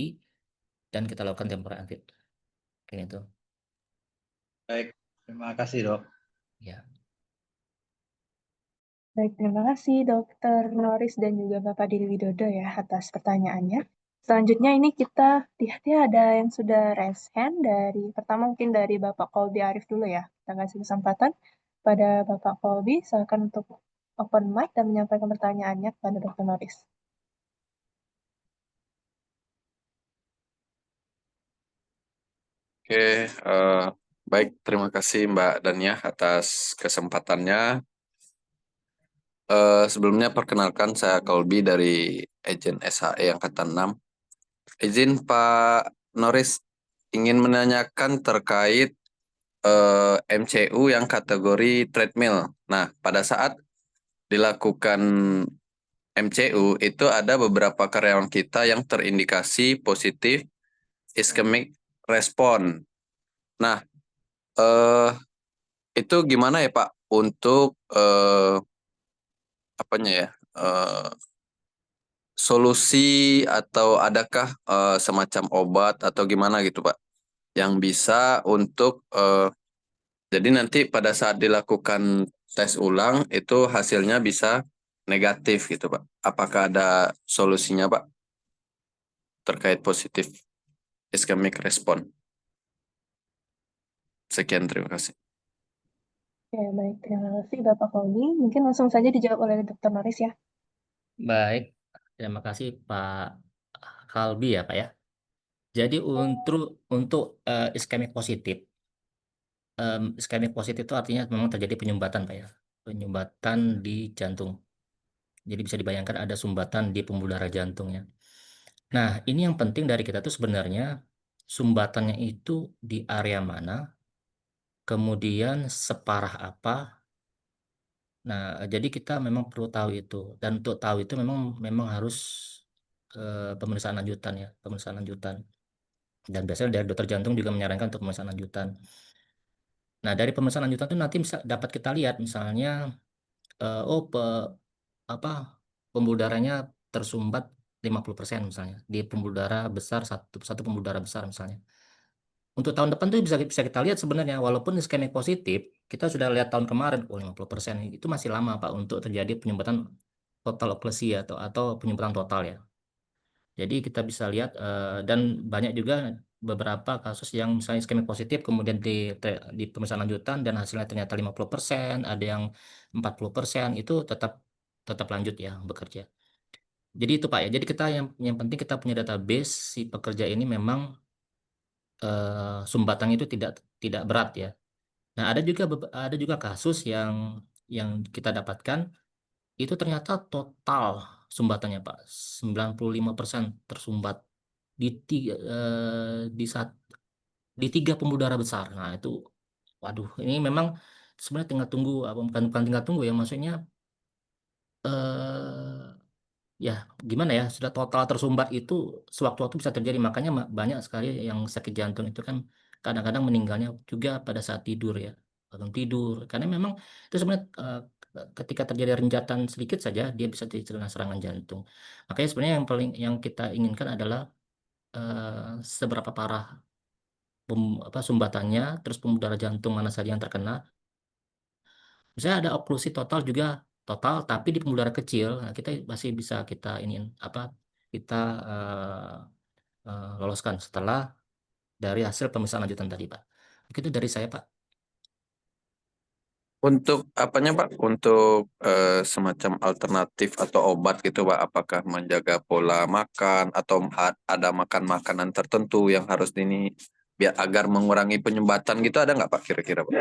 dan kita lakukan temporary unfit kayak gitu Baik, terima kasih Dok. ya. baik, terima kasih Dr. Noris dan juga Bapak Dili Widodo ya atas pertanyaannya. Selanjutnya ini kita lihat ya ada yang sudah raise hand dari pertama mungkin dari Bapak Kolbi Arif dulu ya. Kita kasih kesempatan pada Bapak Kolbi, silakan untuk open mic dan menyampaikan pertanyaannya kepada Dr. Noris. Oke, baik. Terima kasih Mbak Dania atas kesempatannya. Sebelumnya perkenalkan saya Kolbi dari Agen SHE Angkatan 6. Izin Pak Noris ingin menanyakan terkait MCU yang kategori treadmill. Nah, pada saat dilakukan MCU itu ada beberapa karyawan kita yang terindikasi positif ischemic respon. Nah, eh, itu gimana ya Pak untuk apanya ya solusi atau adakah semacam obat atau gimana gitu Pak yang bisa untuk jadi nanti pada saat dilakukan tes ulang itu hasilnya bisa negatif gitu Pak. Apakah ada solusinya Pak terkait positif ischemic respon? Sekian, terima kasih. Ya, baik. Terima kasih Bapak Kolbi. Mungkin langsung saja dijawab oleh Dr. Noris ya. Baik, terima kasih Pak Kalbi ya Pak ya. Jadi untuk iskemik positif, iskemik positif itu artinya memang terjadi penyumbatan Pak ya, penyumbatan di jantung. Jadi bisa dibayangkan ada sumbatan di pembuluh darah jantungnya. Nah, ini yang penting dari kita tuh sebenarnya sumbatannya itu di area mana, kemudian separah apa. Nah, jadi kita memang perlu tahu itu. Dan untuk tahu itu memang harus pemeriksaan lanjutan ya, pemeriksaan lanjutan. Dan biasanya dari dokter jantung juga menyarankan untuk pemeriksaan lanjutan. Nah, dari pemeriksaan lanjutan itu nanti bisa dapat kita lihat misalnya oh apa pembuluh darahnya tersumbat 50% misalnya di pembuluh darah besar satu satu pembuluh darah besar misalnya. Untuk tahun depan tuh bisa bisa kita lihat sebenarnya walaupun iskemik positif, kita sudah lihat tahun kemarin oh 50% itu masih lama Pak untuk terjadi penyumbatan total oklusi atau penyumbatan total ya. Jadi kita bisa lihat dan banyak juga beberapa kasus yang misalnya iskemik positif kemudian di pemeriksaan lanjutan dan hasilnya ternyata 50%, ada yang 40% itu tetap tetap lanjut ya bekerja. Jadi itu Pak ya. Jadi kita yang penting kita punya database si pekerja ini memang sumbatannya itu tidak tidak berat ya. Nah, ada juga kasus yang kita dapatkan itu ternyata total sumbatannya Pak 95% tersumbat di tiga, di saat di 3 pembuluh darah besar. Nah itu, waduh, ini memang sebenarnya tinggal tunggu, bukan tinggal tunggu ya, maksudnya eh ya gimana ya, sudah total tersumbat itu sewaktu-waktu bisa terjadi. Makanya banyak sekali yang sakit jantung itu kan kadang-kadang meninggalnya juga pada saat tidur ya, bangun tidur. Karena memang itu sebenarnya ketika terjadi renjatan sedikit saja dia bisa terkena serangan jantung. Makanya sebenarnya yang paling yang kita inginkan adalah seberapa parah sumbatannya, terus pembuluh darah jantung mana saja yang terkena. Misalnya ada oklusi total juga total, tapi di pembuluh darah kecil, nah, kita masih bisa kita ini apa kita loloskan setelah dari hasil pemeriksaan lanjutan tadi, Pak. Itu dari saya, Pak. Untuk apanya Pak? Untuk semacam alternatif atau obat gitu Pak? Apakah menjaga pola makan atau ada makan makanan tertentu yang harus ini biar agar mengurangi penyumbatan gitu, ada nggak Pak kira-kira Pak?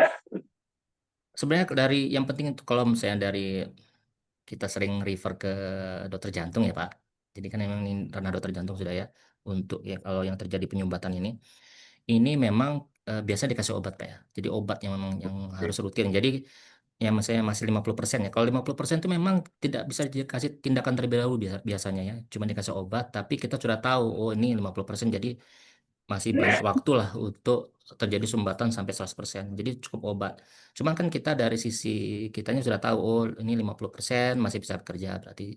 Sebenarnya dari yang penting itu kalau misalnya dari kita sering refer ke dokter jantung ya, Pak. Jadi kan memang ini ranah dokter jantung sudah ya. Untuk ya kalau yang terjadi penyumbatan ini memang biasa dikasih obat, Pak ya. Jadi obat yang memang yang harus rutin. Jadi ya misalnya masih 50% ya. Kalau 50% itu memang tidak bisa dikasih tindakan terlebih dahulu biasanya ya. Cuma dikasih obat, tapi kita sudah tahu, oh ini 50%, jadi masih banyak waktu lah untuk terjadi sumbatan sampai 100%. Jadi cukup obat. Cuman kan kita dari sisi kitanya sudah tahu, oh ini 50% masih bisa bekerja berarti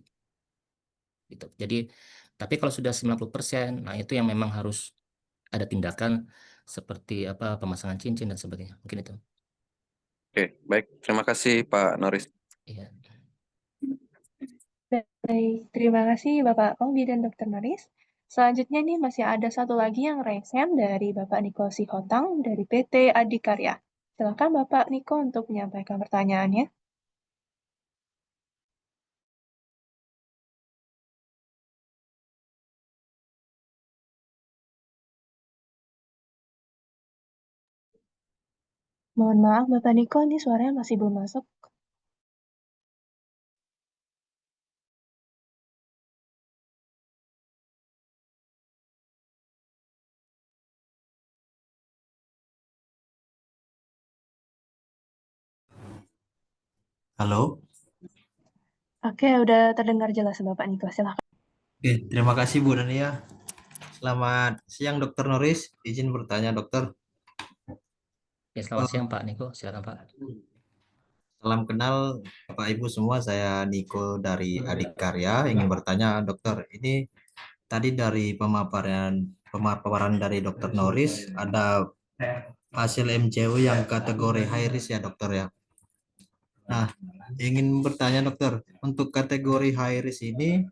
gitu. Jadi, tapi kalau sudah 90%, nah itu yang memang harus ada tindakan seperti apa pemasangan cincin dan sebagainya. Mungkin itu. Oke, baik. Terima kasih Pak Noris. Iya. Baik, terima kasih Bapak Pongbi dan Dr. Noris. Selanjutnya nih masih ada satu lagi yang resen dari Bapak Niko Sihotang dari PT Adikarya. Silakan Bapak Niko untuk menyampaikan pertanyaannya. Mohon maaf Bapak Niko, ini suaranya masih belum masuk. Halo, Oke, udah terdengar jelas Bapak Niko, silakan. oke, terima kasih Bu Dania. Selamat siang Dokter Noris, izin bertanya Dokter. Ya, selamat siang Pak Niko, silakan Pak. Salam kenal Bapak Ibu semua, saya Niko dari Adikarya. Ingin bertanya Dokter, ini tadi dari pemaparan dari Dokter Noris ada hasil MCU yang kategori high risk ya Dokter ya. Nah, ingin bertanya Dokter, untuk kategori high risk ini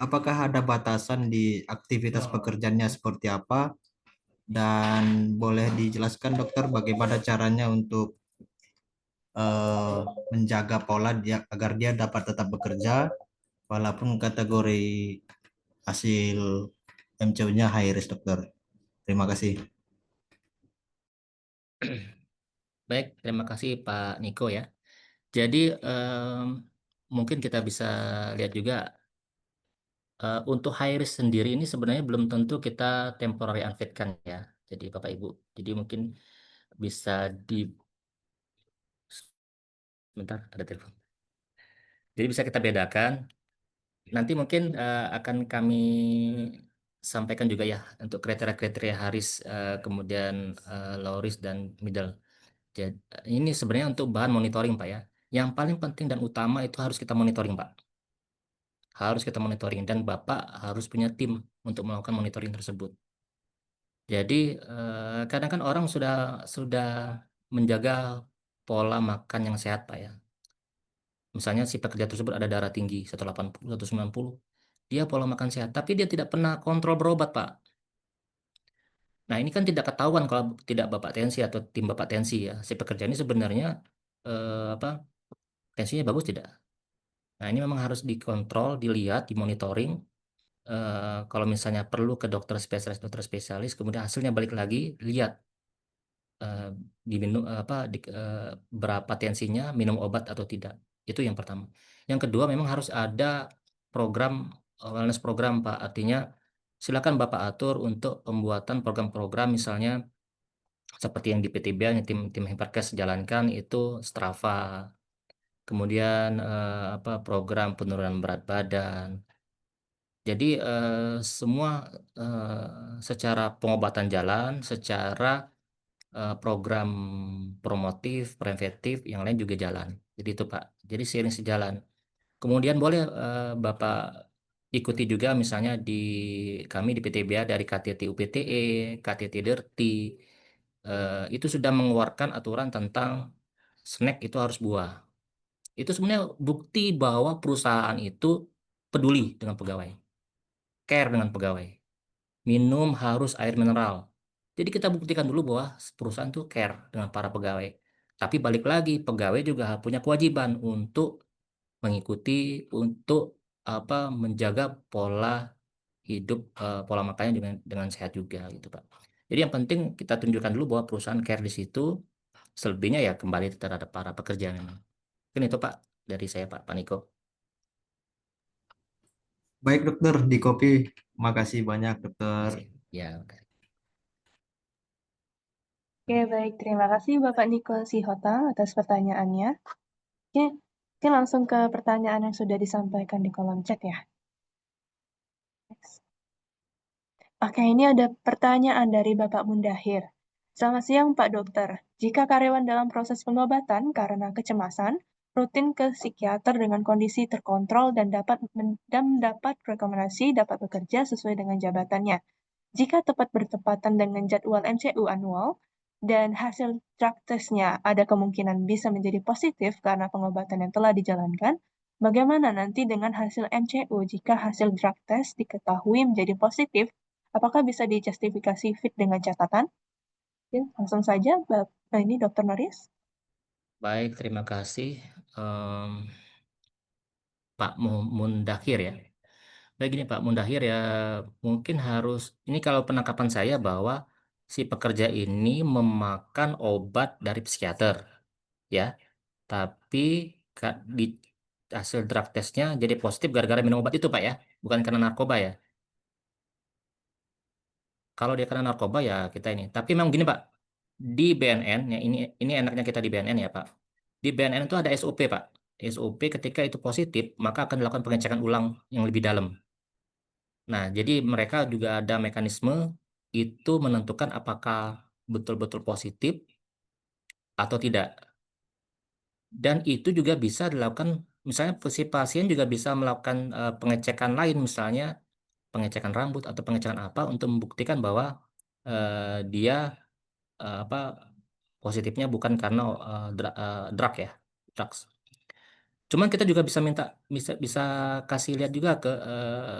apakah ada batasan di aktivitas pekerjaannya seperti apa? Dan boleh dijelaskan dokter bagaimana caranya untuk eh, menjaga pola dia agar dia dapat tetap bekerja walaupun kategori hasil MCU-nya high risk dokter. Terima kasih. Baik, terima kasih Pak Niko ya. Jadi mungkin kita bisa lihat juga untuk high risk sendiri ini sebenarnya belum tentu kita temporary unfit kan ya. Jadi Bapak Ibu, jadi mungkin bisa di sebentar ada telepon. Jadi bisa kita bedakan. Nanti mungkin akan kami sampaikan juga ya untuk kriteria-kriteria Haris, kemudian low risk dan middle. Jadi, ini sebenarnya untuk bahan monitoring Pak ya. Yang paling penting dan utama itu harus kita monitoring Pak. Harus kita monitoring dan Bapak harus punya tim untuk melakukan monitoring tersebut. Jadi kadang kan orang sudah menjaga pola makan yang sehat Pak ya. Misalnya si pekerja tersebut ada darah tinggi 180, 190, dia pola makan sehat, tapi dia tidak pernah kontrol berobat Pak. Nah ini kan tidak ketahuan kalau tidak Bapak tensi atau tim Bapak tensi ya. Si pekerja ini sebenarnya apa tensinya bagus tidak? Nah ini memang harus dikontrol, dilihat, dimonitoring. Kalau misalnya perlu ke dokter spesialis, kemudian hasilnya balik lagi, lihat eh, diminum berapa tensinya, minum obat atau tidak. Itu yang pertama. Yang kedua memang harus ada program wellness program Pak. Artinya silakan Bapak atur untuk pembuatan program-program misalnya seperti yang di PTB yang tim Hiperkes jalankan itu Strava, kemudian program penurunan berat badan. Jadi semua secara pengobatan jalan, secara program promotif, preventif, yang lain juga jalan. Jadi itu Pak. Jadi seiring sejalan. Kemudian boleh Bapak ikuti juga misalnya di kami di PTBA dari KTT UPTE, KTT DERTI, itu sudah mengeluarkan aturan tentang snack itu harus buah. Itu sebenarnya bukti bahwa perusahaan itu peduli dengan pegawai, care dengan pegawai. Minum harus air mineral. Jadi kita buktikan dulu bahwa perusahaan tuh care dengan para pegawai. Tapi balik lagi, pegawai juga punya kewajiban untuk mengikuti, untuk menjaga pola hidup, pola makannya dengan sehat juga gitu Pak. Jadi yang penting kita tunjukkan dulu bahwa perusahaan care di situ, selebihnya ya kembali terhadap para pekerja memang. Mungkin itu Pak dari saya Pak Niko. Baik dokter, di kopi. Makasih banyak dokter. Terima kasih. Ya, makasih. Oke, baik. Terima kasih Bapak Niko Sihota atas pertanyaannya. Oke, mungkin langsung ke pertanyaan yang sudah disampaikan di kolom chat ya. Next. Oke, ini ada pertanyaan dari Bapak Mundahir. Selamat siang Pak Dokter. Jika karyawan dalam proses pengobatan karena kecemasan, rutin ke psikiater dengan kondisi terkontrol dan dapat rekomendasi dapat bekerja sesuai dengan jabatannya. Jika tepat bertepatan dengan jadwal MCU annual dan hasil drug testnya ada kemungkinan bisa menjadi positif karena pengobatan yang telah dijalankan, bagaimana nanti dengan hasil MCU jika hasil drug test diketahui menjadi positif? Apakah bisa dijustifikasi fit dengan catatan? Ya, langsung saja, ini Dr. Noris. Baik, terima kasih Pak Mundahir ya. Baik gini Pak Mundahir ya, mungkin harus, ini kalau penangkapan saya bahwa si pekerja ini memakan obat dari psikiater ya, tapi di hasil drug testnya jadi positif gara-gara minum obat itu Pak ya, bukan karena narkoba ya. Kalau dia karena narkoba ya kita ini. Tapi memang gini Pak, di BNN ya ini enaknya kita di BNN ya Pak. Di BNN itu ada SOP Pak. SOP ketika itu positif maka akan dilakukan pengecekan ulang yang lebih dalam. Nah, jadi mereka juga ada mekanisme itu menentukan apakah betul-betul positif atau tidak. Dan itu juga bisa dilakukan, misalnya si pasien juga bisa melakukan pengecekan lain, misalnya pengecekan rambut atau pengecekan apa untuk membuktikan bahwa dia apa positifnya bukan karena drug ya, drugs. Cuman kita juga bisa bisa kasih lihat juga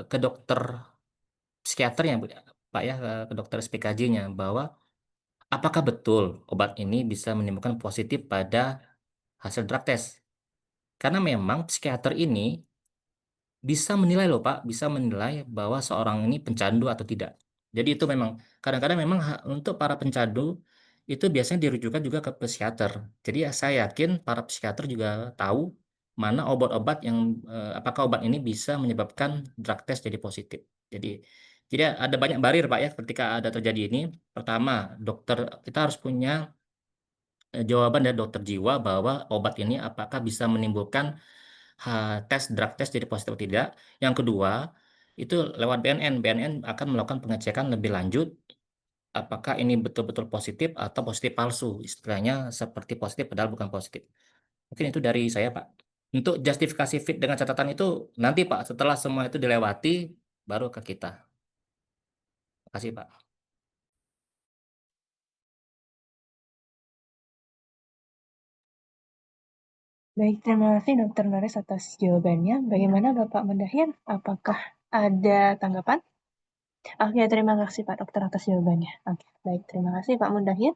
ke dokter psikiaternya Pak ya, ke dokter SPKJ-nya bahwa apakah betul obat ini bisa menimbulkan positif pada hasil drug test. Karena memang psikiater ini bisa menilai loh Pak, bisa menilai bahwa seorang ini pencandu atau tidak. Jadi itu memang kadang-kadang memang untuk para pencandu itu biasanya dirujukan juga ke psikiater. Jadi ya saya yakin para psikiater juga tahu mana obat-obat yang apakah obat ini bisa menyebabkan drug test jadi positif. Jadi ada banyak barir Pak ya ketika ada terjadi ini. Pertama, dokter kita harus punya jawaban dari dokter jiwa bahwa obat ini apakah bisa menimbulkan drug test jadi positif atau tidak. Yang kedua, itu lewat BNN. BNN akan melakukan pengecekan lebih lanjut apakah ini betul-betul positif atau positif palsu. Istilahnya seperti positif padahal bukan positif. Mungkin itu dari saya, Pak. Untuk justifikasi fit dengan catatan itu nanti, Pak, setelah semua itu dilewati, baru ke kita. Terima kasih, Pak. Baik, terima kasih Dr. Noris atas jawabannya. Bagaimana Bapak Mundahir? Apakah ada tanggapan? Oke, terima kasih Pak Dokter atas jawabannya. Oke, baik, terima kasih Pak Mundahir.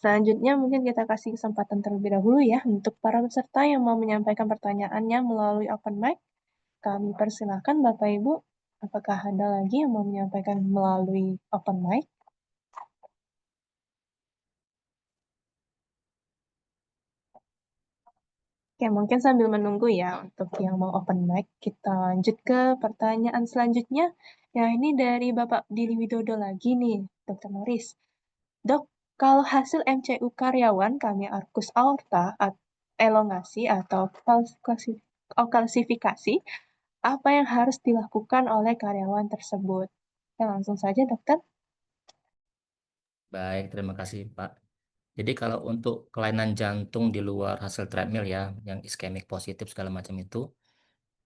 Selanjutnya mungkin kita kasih kesempatan terlebih dahulu ya untuk para peserta yang mau menyampaikan pertanyaannya melalui open mic. Kami persilahkan Bapak Ibu, apakah ada lagi yang mau menyampaikan melalui open mic? Oke, mungkin sambil menunggu ya untuk yang mau open mic, kita lanjut ke pertanyaan selanjutnya. Ya, ini dari Bapak Dili Widodo lagi nih, Dr. Noris. Dok, Kalau hasil MCU karyawan kami arkus aorta, elongasi atau kalsifikasi, apa yang harus dilakukan oleh karyawan tersebut? Ya, langsung saja, dokter. Baik, terima kasih Pak. Jadi kalau untuk kelainan jantung di luar hasil treadmill ya, yang iskemik positif segala macam itu,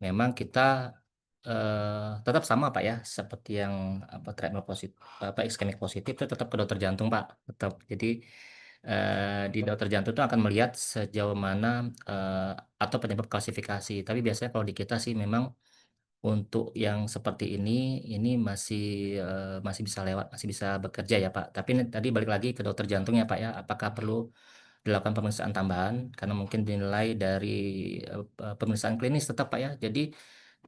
memang kita tetap sama Pak ya, seperti yang treadmill positif, iskemik positif itu tetap ke dokter jantung Pak, tetap. Jadi di dokter jantung itu akan melihat sejauh mana atau penyebab klasifikasi. Tapi biasanya kalau di kita sih memang untuk yang seperti ini masih bisa lewat, masih bisa bekerja ya Pak. Tapi tadi balik lagi ke dokter jantung ya Pak ya, apakah perlu dilakukan pemeriksaan tambahan karena mungkin dinilai dari pemeriksaan klinis tetap Pak ya. Jadi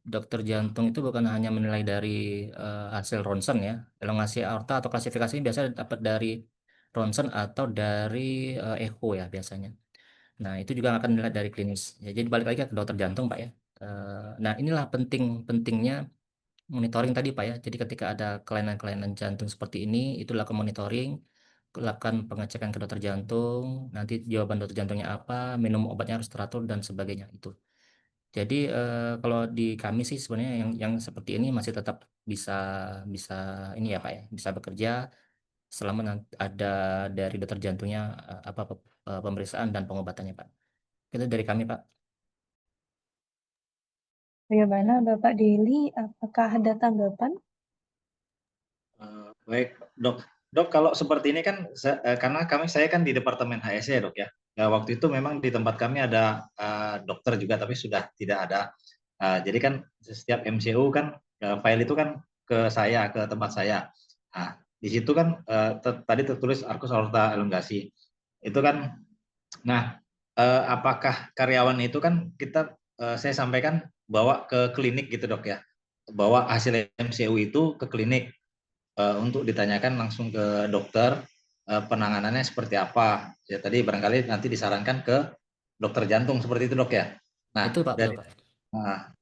dokter jantung itu bukan hanya menilai dari hasil ronsen ya, elongasi aorta atau klasifikasi ini biasanya dapat dari ronsen atau dari echo ya biasanya. Nah, itu juga akan dilihat dari klinis. Ya, jadi balik lagi ke dokter jantung, Pak ya. Nah, inilah pentingnya monitoring tadi, Pak ya. Jadi ketika ada kelainan-kelainan jantung seperti ini, itu lakukan monitoring, lakukan pengecekan ke dokter jantung, nanti jawaban dokter jantungnya apa, minum obatnya harus teratur dan sebagainya itu. Jadi kalau di kami sih sebenarnya yang seperti ini masih tetap bisa bisa ini ya, Pak ya, bisa bekerja selama ada dari dokter jantungnya pemeriksaan dan pengobatannya, Pak. Itu dari kami, Pak. Bagaimana Bapak Deli? Apakah ada tanggapan? Baik, Dok. Dok, kalau seperti ini kan karena saya kan di Departemen HSE ya, Dok ya. Nah, waktu itu memang di tempat kami ada dokter juga, tapi sudah tidak ada. Jadi kan setiap MCU kan file itu kan ke saya, ke tempat saya. Nah, di situ kan tadi tertulis arkus aorta elongasi. Itu kan, nah apakah karyawan itu kan saya sampaikan bawa ke klinik gitu Dok ya. Bawa hasil MCU itu ke klinik untuk ditanyakan langsung ke dokter penanganannya seperti apa. Ya tadi barangkali nanti disarankan ke dokter jantung seperti itu Dok ya. Betul, Nah, Pak, betul, Pak.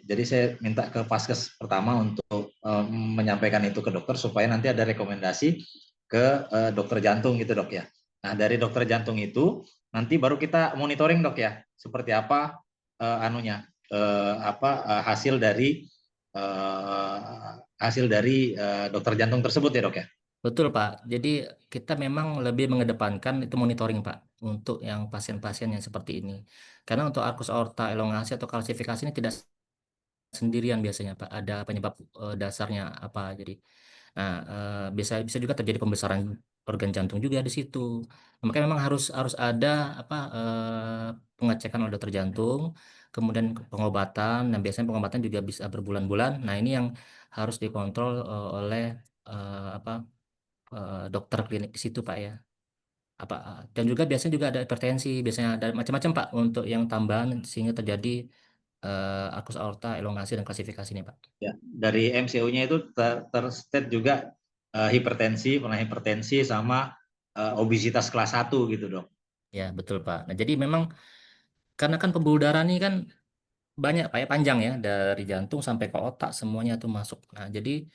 jadi saya minta ke Paskes pertama untuk menyampaikan itu ke dokter supaya nanti ada rekomendasi ke dokter jantung gitu Dok ya. Nah, dari dokter jantung itu nanti baru kita monitoring Dok ya, seperti apa hasil dari dokter jantung tersebut ya Dok ya. Betul, Pak. Jadi kita memang lebih mengedepankan itu monitoring, Pak, untuk yang pasien-pasien yang seperti ini. Karena untuk arkus aorta elongasi atau kalsifikasi ini tidak sendirian biasanya, Pak. Ada penyebab dasarnya apa. Jadi, nah bisa bisa juga terjadi pembesaran organ jantung juga di situ. Makanya memang harus harus ada pengecekan oleh dokter jantung, kemudian pengobatan, dan biasanya pengobatan juga bisa berbulan-bulan. Nah, ini yang harus dikontrol oleh dokter klinik di situ Pak ya. Dan juga biasanya juga ada hipertensi, biasanya ada macam-macam Pak untuk yang tambahan sehingga terjadi arkus aorta, elongasi dan klasifikasi ini Pak. Ya, dari MCU-nya itu terstate juga hipertensi, pernah hipertensi sama obesitas kelas 1 gitu Dok. Ya, betul Pak. Nah, jadi memang karena kan pembuluh darah ini kan banyak Pak ya, panjang ya, dari jantung sampai ke otak semuanya tuh masuk. Nah, jadi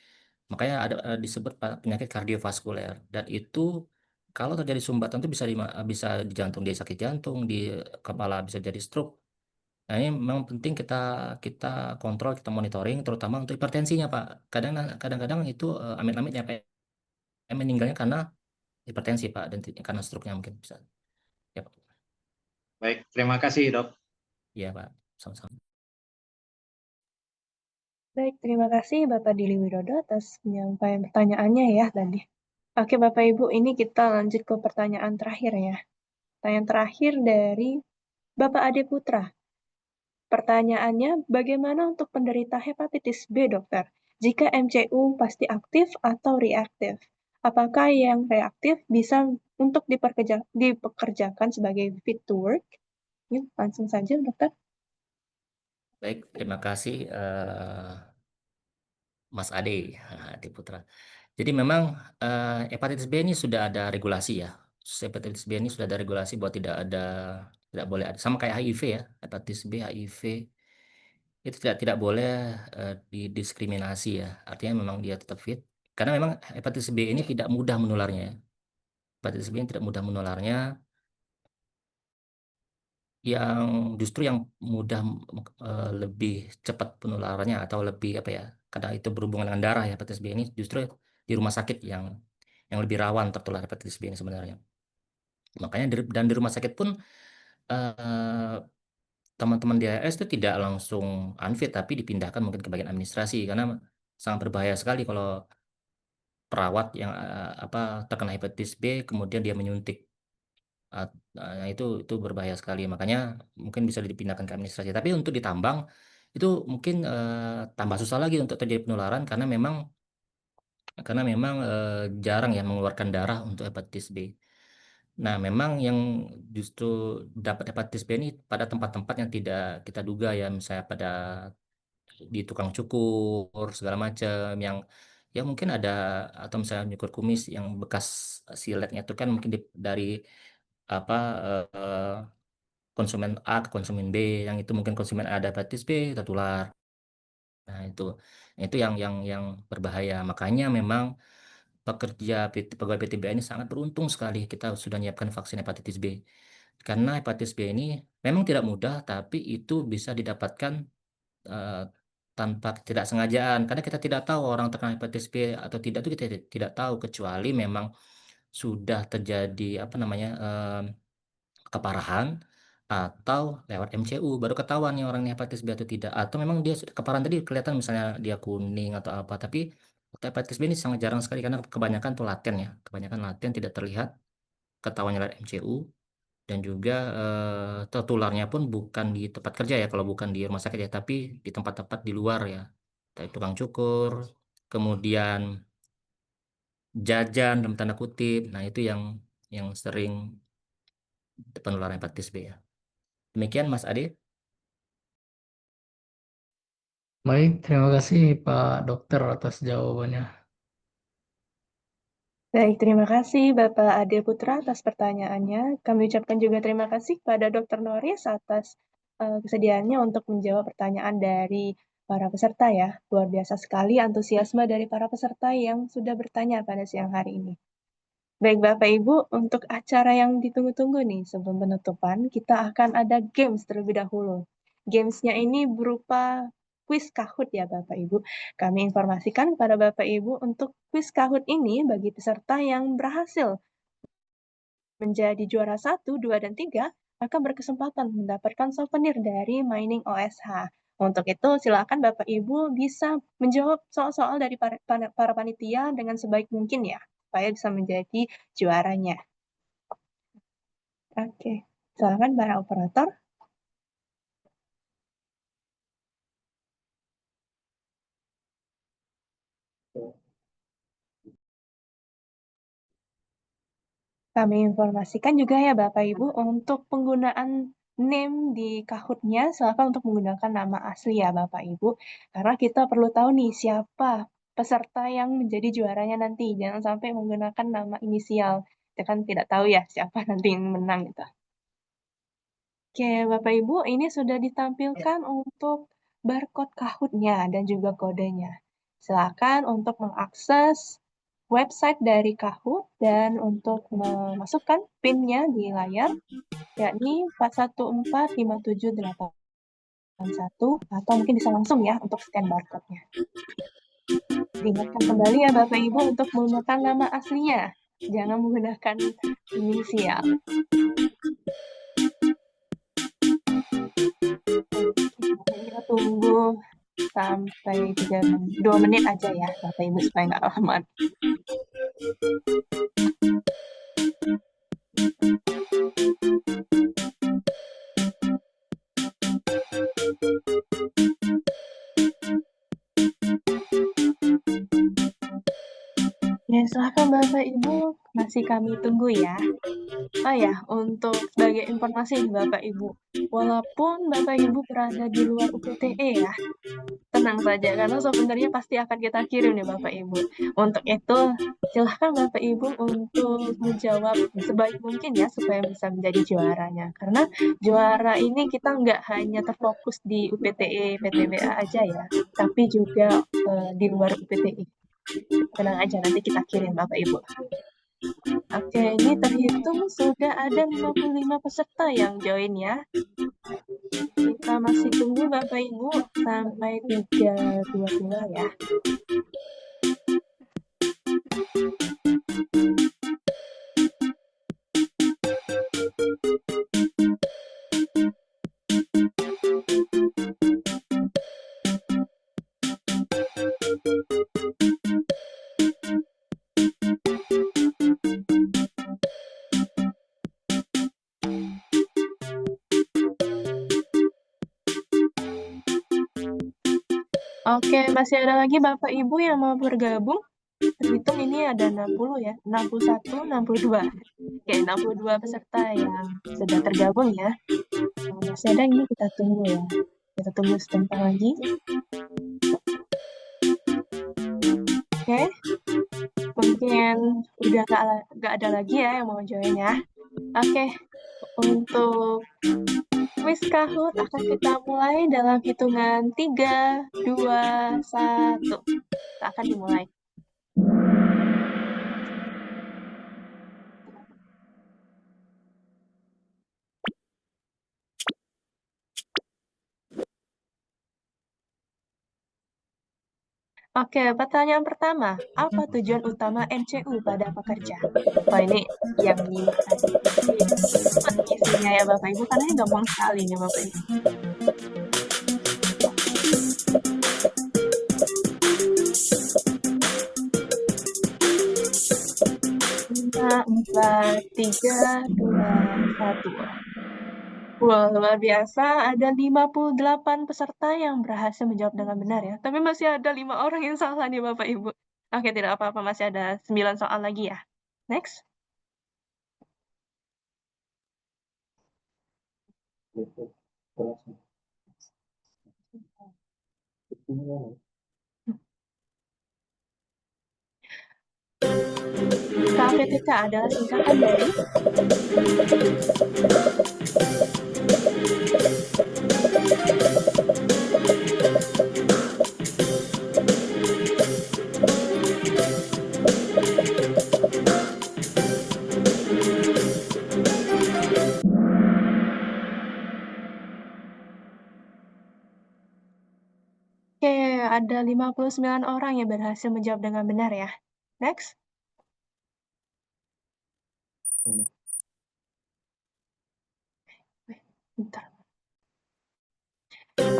makanya ada disebut penyakit kardiovaskuler, dan itu kalau terjadi sumbatan itu bisa di jantung, dia sakit jantung, di kepala bisa jadi stroke. Nah, ini memang penting kita kita kontrol, kita monitoring, terutama untuk hipertensinya, Pak. Kadang-kadang itu amit-amit ya, Pak, meninggalnya karena hipertensi, Pak, dan karena stroke-nya mungkin bisa. Ya, Pak. Baik, terima kasih Dok. Iya, Pak. Sama-sama. Baik, terima kasih Bapak Dili Widodo atas penyampaian pertanyaannya ya tadi. Oke Bapak Ibu, ini kita lanjut ke pertanyaan terakhir ya. Pertanyaan terakhir dari Bapak Ade Putra. Pertanyaannya, bagaimana untuk penderita hepatitis B, dokter? Jika MCU pasti aktif atau reaktif? Apakah yang reaktif bisa untuk dipekerjakan sebagai fit to work? Yuk, langsung saja, dokter. Baik, terima kasih Mas Ade, Ade Putra. Jadi memang hepatitis B ini sudah ada regulasi ya. Hepatitis B ini sudah ada regulasi bahwa tidak boleh ada, sama kayak HIV ya, hepatitis B, HIV itu tidak boleh didiskriminasi ya. Artinya memang dia tetap fit karena memang hepatitis B ini tidak mudah menularnya ya. hepatitis B yang tidak mudah menularnya, yang justru yang mudah lebih cepat penularannya atau lebih apa ya, karena itu berhubungan dengan darah ya, hepatitis B ini justru di rumah sakit yang lebih rawan tertular hepatitis B ini sebenarnya. Makanya di rumah sakit pun teman-teman di ARS itu tidak langsung unfit, tapi dipindahkan mungkin ke bagian administrasi karena sangat berbahaya sekali kalau perawat yang terkena hepatitis B kemudian dia menyuntik. Itu berbahaya sekali, makanya mungkin bisa dipindahkan ke administrasi. Tapi untuk ditambang itu mungkin tambah susah lagi untuk terjadi penularan karena memang jarang ya mengeluarkan darah untuk hepatitis B. Nah, memang yang justru dapat hepatitis B ini pada tempat-tempat yang tidak kita duga ya, misalnya di tukang cukur segala macam yang ya mungkin ada, atau misalnya nyukur kumis yang bekas siletnya itu kan mungkin dari apa konsumen A ke konsumen B, yang itu mungkin konsumen A ada hepatitis B tertular. Nah, itu yang berbahaya. Makanya memang pegawai PTBA ini sangat beruntung sekali kita sudah menyiapkan vaksin hepatitis B. Karena hepatitis B ini memang tidak mudah, tapi itu bisa didapatkan eh, tanpa ketidaksengajaan. Karena kita tidak tahu orang terkena hepatitis B atau tidak, itu kita tidak tahu kecuali memang sudah terjadi keparahan atau lewat MCU baru ketahuan nih orang ini hepatitis B atau tidak, atau memang dia keparahan tadi kelihatan misalnya dia kuning atau apa, tapi hepatitis B ini sangat jarang sekali karena kebanyakan tuh laten ya, kebanyakan laten tidak terlihat, ketahuannya lewat MCU. Dan juga tertularnya pun bukan di tempat kerja ya, kalau bukan di rumah sakit ya, tapi di tempat-tempat di luar ya, kayak tukang cukur, kemudian jajan dalam tanda kutip. Nah, itu yang sering penularan hepatitis B ya. Demikian Mas Ade. Baik, terima kasih Pak Dokter atas jawabannya. Baik, terima kasih Bapak Ade Putra atas pertanyaannya. Kami ucapkan juga terima kasih kepada Dr. Noris atas kesediaannya untuk menjawab pertanyaan dari para peserta ya. Luar biasa sekali antusiasme dari para peserta yang sudah bertanya pada siang hari ini. Baik Bapak Ibu, untuk acara yang ditunggu-tunggu nih sebelum penutupan, kita akan ada games terlebih dahulu. Gamesnya ini berupa kuis Kahoot ya Bapak Ibu. Kami informasikan kepada Bapak Ibu untuk kuis Kahoot ini bagi peserta yang berhasil menjadi juara 1, 2, dan 3 akan berkesempatan mendapatkan souvenir dari Mining OSH. Untuk itu, silakan Bapak Ibu bisa menjawab soal-soal dari para panitia dengan sebaik mungkin ya, supaya bisa menjadi juaranya. Oke, silakan para operator. Kami informasikan juga ya Bapak Ibu untuk penggunaan name di Kahoot-nya, silakan untuk menggunakan nama asli ya Bapak Ibu. Karena kita perlu tahu nih siapa peserta yang menjadi juaranya nanti. Jangan sampai menggunakan nama inisial. Kita kan tidak tahu ya siapa nanti yang menang gitu. Oke Bapak Ibu, ini sudah ditampilkan untuk barcode Kahoot-nya dan juga kodenya. Silakan untuk mengakses website dari Kahoot dan untuk memasukkan PIN-nya di layar, yakni 4145781, atau mungkin bisa langsung ya untuk scan barcode-nya. Diingatkan kembali ya Bapak Ibu untuk menggunakan nama aslinya, jangan menggunakan inisial. Kita tunggu sampai 2 menit aja ya Bapak Ibu supaya nggak lama. Ya, silakan Bapak Ibu, masih kami tunggu ya. Oh ya, untuk sebagai informasi nih Bapak Ibu, walaupun Bapak Ibu berada di luar UPTE ya, tenang saja karena souvenirnya pasti akan kita kirim nih Bapak Ibu. Untuk itu, silahkan Bapak Ibu untuk menjawab sebaik mungkin ya supaya bisa menjadi juaranya. Karena juara ini kita nggak hanya terfokus di UPTE, PTBA aja ya, tapi juga di luar UPTE. Tenang aja, nanti kita kirim Bapak Ibu. Oke, ini terhitung sudah ada 55 peserta yang join ya. Kita masih tunggu Bapak Ibu sampai 3.22 ya. Oke, masih ada lagi Bapak Ibu yang mau bergabung? Terhitung ini ada 60 ya, 61, 62. Oke, 62 peserta yang sudah tergabung ya. Kalau masih ada ini kita tunggu ya. Kita tunggu sebentar lagi. Oke, mungkin udah nggak ada lagi ya yang mau join ya. Oke, untuk quiz Kahoot akan kita mulai dalam hitungan 3, 2, 1. Kita akan dimulai. Oke, pertanyaan pertama. Apa tujuan utama MCU pada pekerja? Wah, ini yang nyimak tadi. Cepat ngisinya ya Bapak Ibu, karena ini gampang sekali nih Bapak Ibu. Lima, 4, 3, 2, 1. Wah, luar biasa. Ada 58 peserta yang berhasil menjawab dengan benar ya. Tapi masih ada 5 orang yang salah nih Bapak Ibu. Oke, tidak apa-apa. Masih ada 9 soal lagi ya. Next. KPTK adalah singkatan dari Oke, ada 59 orang yang berhasil menjawab dengan benar ya. Next. Bentar.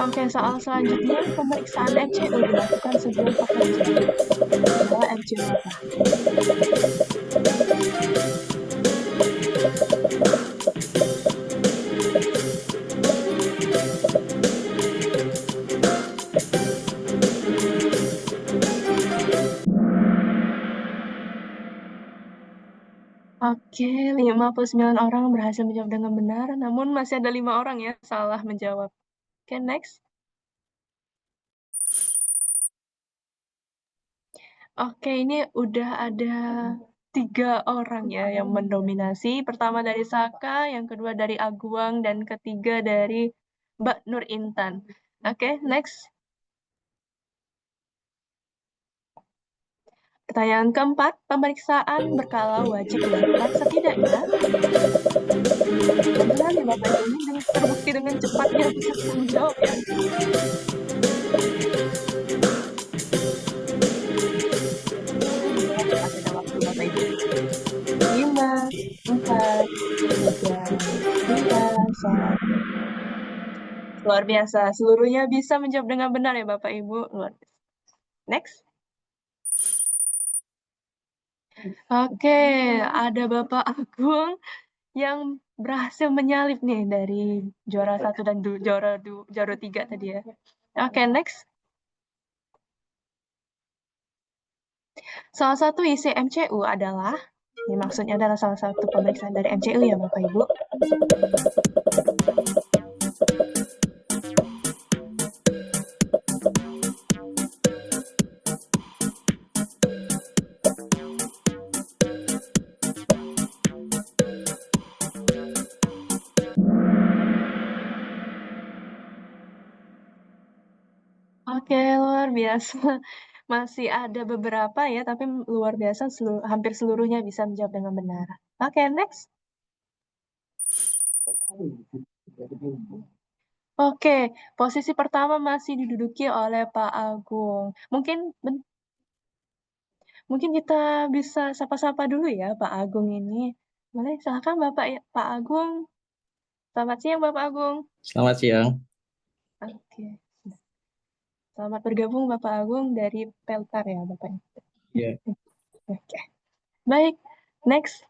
Oke, soal selanjutnya, pemeriksaan MCU dilakukan sebelum pekerja. Adalah MCU apa? Oke, 59 orang berhasil menjawab dengan benar, namun masih ada 5 orang ya salah menjawab. Oke, next. Oke, ini udah ada 3 orang ya yang mendominasi. Pertama dari Saka, yang kedua dari Aguang, dan ketiga dari Mbak Nur Intan. Oke, next. Pertanyaan keempat, pemeriksaan berkala wajib dilakukan setidaknya. Mudah-mudahan ya Bapak Ibu ini terbukti dengan cepatnya bisa menjawab ya. Ada waktu Bapak Ibu. 5, 4, 3, 2, 1. Luar biasa, seluruhnya bisa menjawab dengan benar ya Bapak Ibu. Luar biasa. Next. Oke, ada Bapak Agung yang berhasil menyalip nih dari juara 1 dan juara 3 tadi ya. Oke, next. Salah satu isi MCU adalah, ini maksudnya adalah salah satu pemeriksaan dari MCU ya Bapak Ibu. Oke, luar biasa. masih ada beberapa ya, tapi luar biasa hampir seluruhnya bisa menjawab dengan benar. Oke, next. Oke, posisi pertama masih diduduki oleh Pak Agung. Mungkin kita bisa sapa-sapa dulu ya Pak Agung ini. Boleh, silakan Pak Agung. Selamat siang Bapak Agung. Selamat siang. Oke. Selamat bergabung Bapak Agung dari Peltar ya Bapak. Ya. Oke. Baik, next.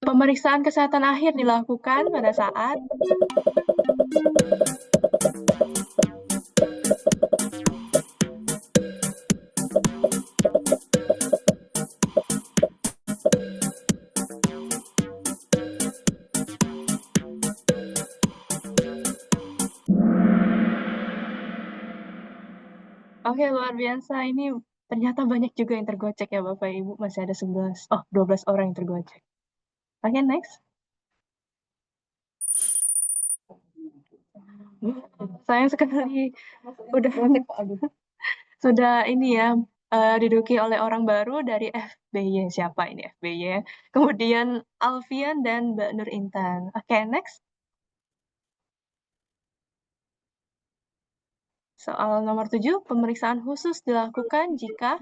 Pemeriksaan kesehatan akhir dilakukan pada saat Oke, luar biasa. Ini ternyata banyak juga yang tergocek ya Bapak Ibu. Masih ada 12 orang yang tergocek. Oke, next. Sayang sekali. Sudah ini ya, diduduki oleh orang baru dari FBY. Siapa ini FBY? Kemudian Alfian dan Mbak Nur Intan. Oke, next. Soal nomor 7, pemeriksaan khusus dilakukan jika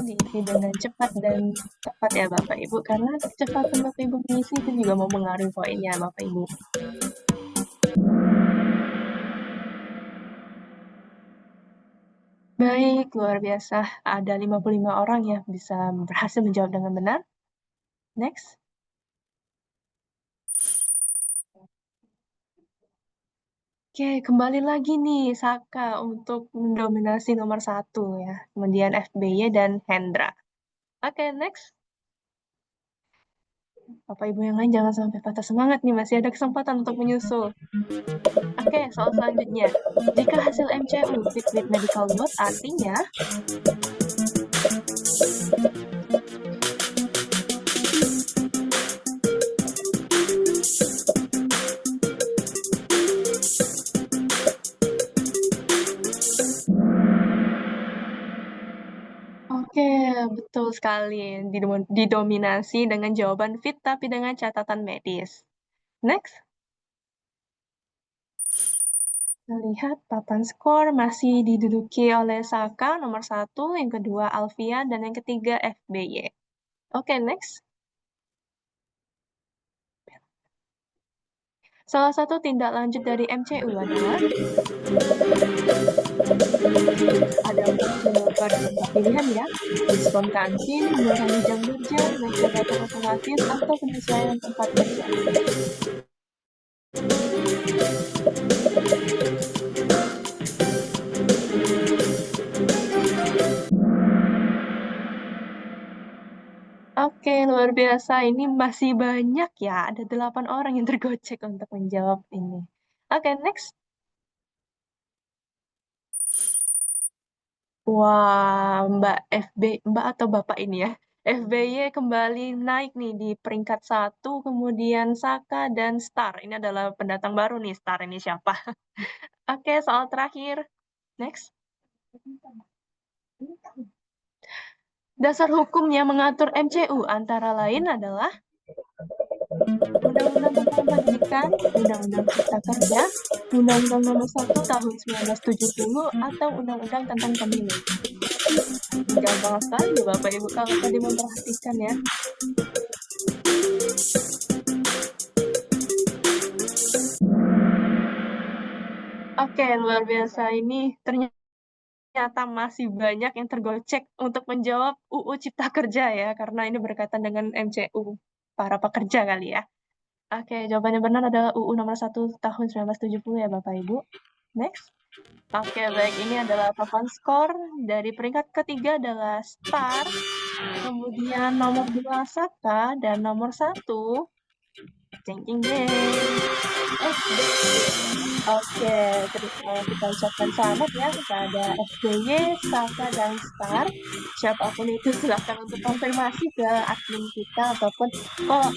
diisi dengan cepat dan tepat ya Bapak Ibu, karena kecepatan Bapak Ibu mengisi itu juga mempengaruhi poinnya Bapak Ibu. Baik, luar biasa. Ada 55 orang ya bisa berhasil menjawab dengan benar. Next. Oke, kembali lagi nih Saka untuk mendominasi nomor 1 ya. Kemudian FBY dan Hendra. Oke, next. Bapak Ibu yang lain jangan sampai patah semangat nih, masih ada kesempatan untuk menyusul. Oke, soal selanjutnya. Jika hasil MCU fit with medical load artinya Oke, betul sekali. Didominasi dengan jawaban fit tapi dengan catatan medis. Next. Kita lihat papan skor masih diduduki oleh Saka nomor 1, yang kedua Alfian, dan yang ketiga FBY. Oke, next. Salah satu tindak lanjut dari MCU adalah ada 4 pilihan ya, diskon kantin, mengurangi jam kerja, metode otomatis, atau penyesuaian tempat kerja. Oke, luar biasa. Ini masih banyak ya. Ada 8 orang yang tergocek untuk menjawab ini. Oke, next. Wah, Mbak atau Bapak ini ya. FBY kembali naik nih di peringkat 1, kemudian Saka dan Star. Ini adalah pendatang baru nih, Star ini siapa? Oke, soal terakhir. Next. Dasar hukum yang mengatur MCU antara lain adalah Undang-Undang tentang Pendidikan, Undang-Undang Cipta Kerja, Undang-Undang Nomor 1 Tahun 1970, atau Undang-Undang tentang Pemilu. Gampang sekali Bapak Ibu kalau tadi memperhatikan ya. Oke, luar biasa. Ini ternyata masih banyak yang tergocek untuk menjawab UU Cipta Kerja ya, karena ini berkaitan dengan MCU, para pekerja kali ya. Oke, jawabannya benar adalah UU Nomor 1 Tahun 1970 ya Bapak Ibu. Next. Oke, baik. Ini adalah papan skor. Dari peringkat ketiga adalah Star, kemudian nomor 2 Saka, dan nomor 1 jeng jeng jeng FBY. Oke, terus kita ucapkan selamat ya kepada SBY, Saka, dan Star. Siapapun itu silakan untuk konfirmasi ke admin kita ataupun kok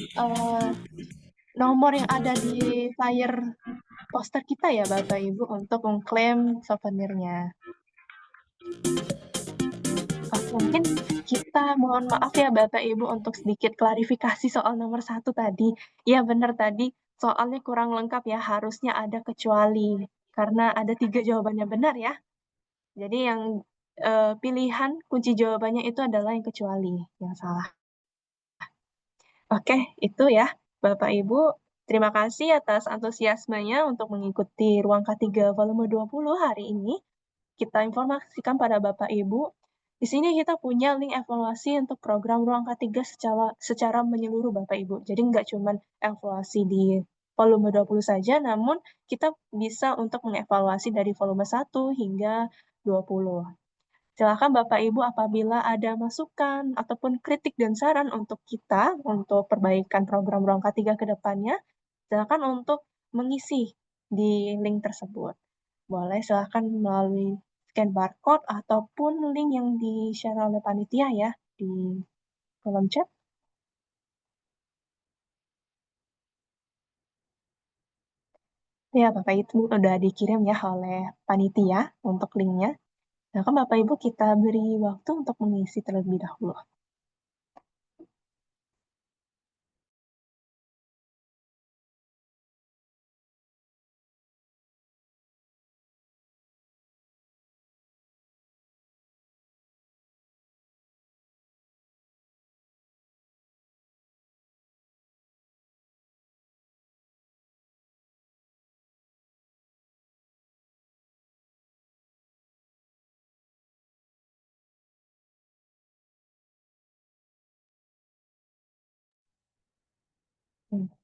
nomor yang ada di flyer poster kita ya Bapak Ibu untuk mengklaim souvenirnya. Mungkin kita mohon maaf ya Bapak Ibu untuk sedikit klarifikasi soal nomor 1 tadi. Ya benar tadi soalnya kurang lengkap ya, harusnya ada kecuali. Karena ada 3 jawabannya benar ya. Jadi yang pilihan kunci jawabannya itu adalah yang kecuali, yang salah. Oke, itu ya Bapak Ibu. Terima kasih atas antusiasmenya untuk mengikuti Ruang K3 volume 20 hari ini. Kita informasikan pada Bapak Ibu, di sini kita punya link evaluasi untuk program Ruang K3 secara menyeluruh Bapak Ibu. Jadi nggak cuma evaluasi di volume 20 saja, namun kita bisa untuk mengevaluasi dari volume 1 hingga 20. Silakan Bapak Ibu apabila ada masukan ataupun kritik dan saran untuk kita untuk perbaikan program Ruang K3 ke depannya, silakan untuk mengisi di link tersebut. Boleh silakan melalui scan barcode ataupun link yang di-share oleh panitia ya di kolom chat. Ya, Bapak itu udah dikirim ya oleh panitia untuk linknya. Nah, kan Bapak Ibu kita beri waktu untuk mengisi terlebih dahulu.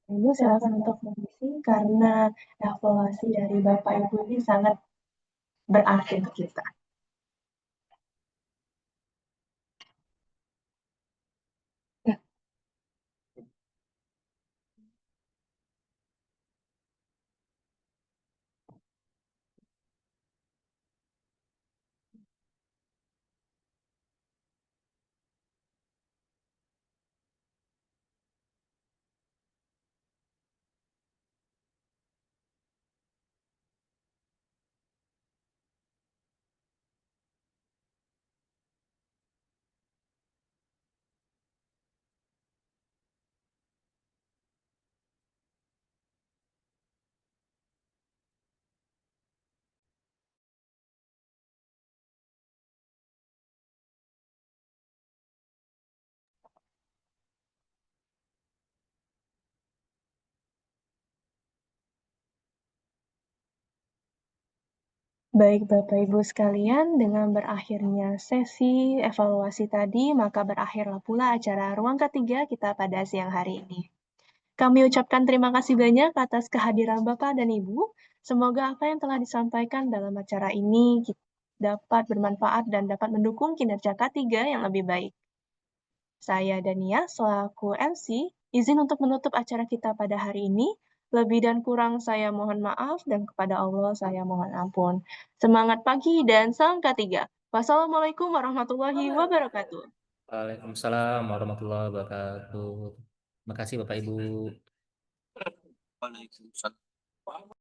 Ibu silakan untuk mengisi karena evaluasi dari Bapak Ibu ini sangat berarti untuk kita. Baik Bapak Ibu sekalian, dengan berakhirnya sesi evaluasi tadi, maka berakhirlah pula acara Ruang Ketiga kita pada siang hari ini. Kami ucapkan terima kasih banyak atas kehadiran Bapak dan Ibu. Semoga apa yang telah disampaikan dalam acara ini dapat bermanfaat dan dapat mendukung kinerja K3 yang lebih baik. Saya Dania, selaku MC, izin untuk menutup acara kita pada hari ini. Lebih dan kurang saya mohon maaf dan kepada Allah saya mohon ampun. Semangat pagi dan salam K3. Wassalamualaikum warahmatullahi wabarakatuh. Waalaikumsalam warahmatullahi wabarakatuh. Terima kasih Bapak Ibu. Waalaikumsalam.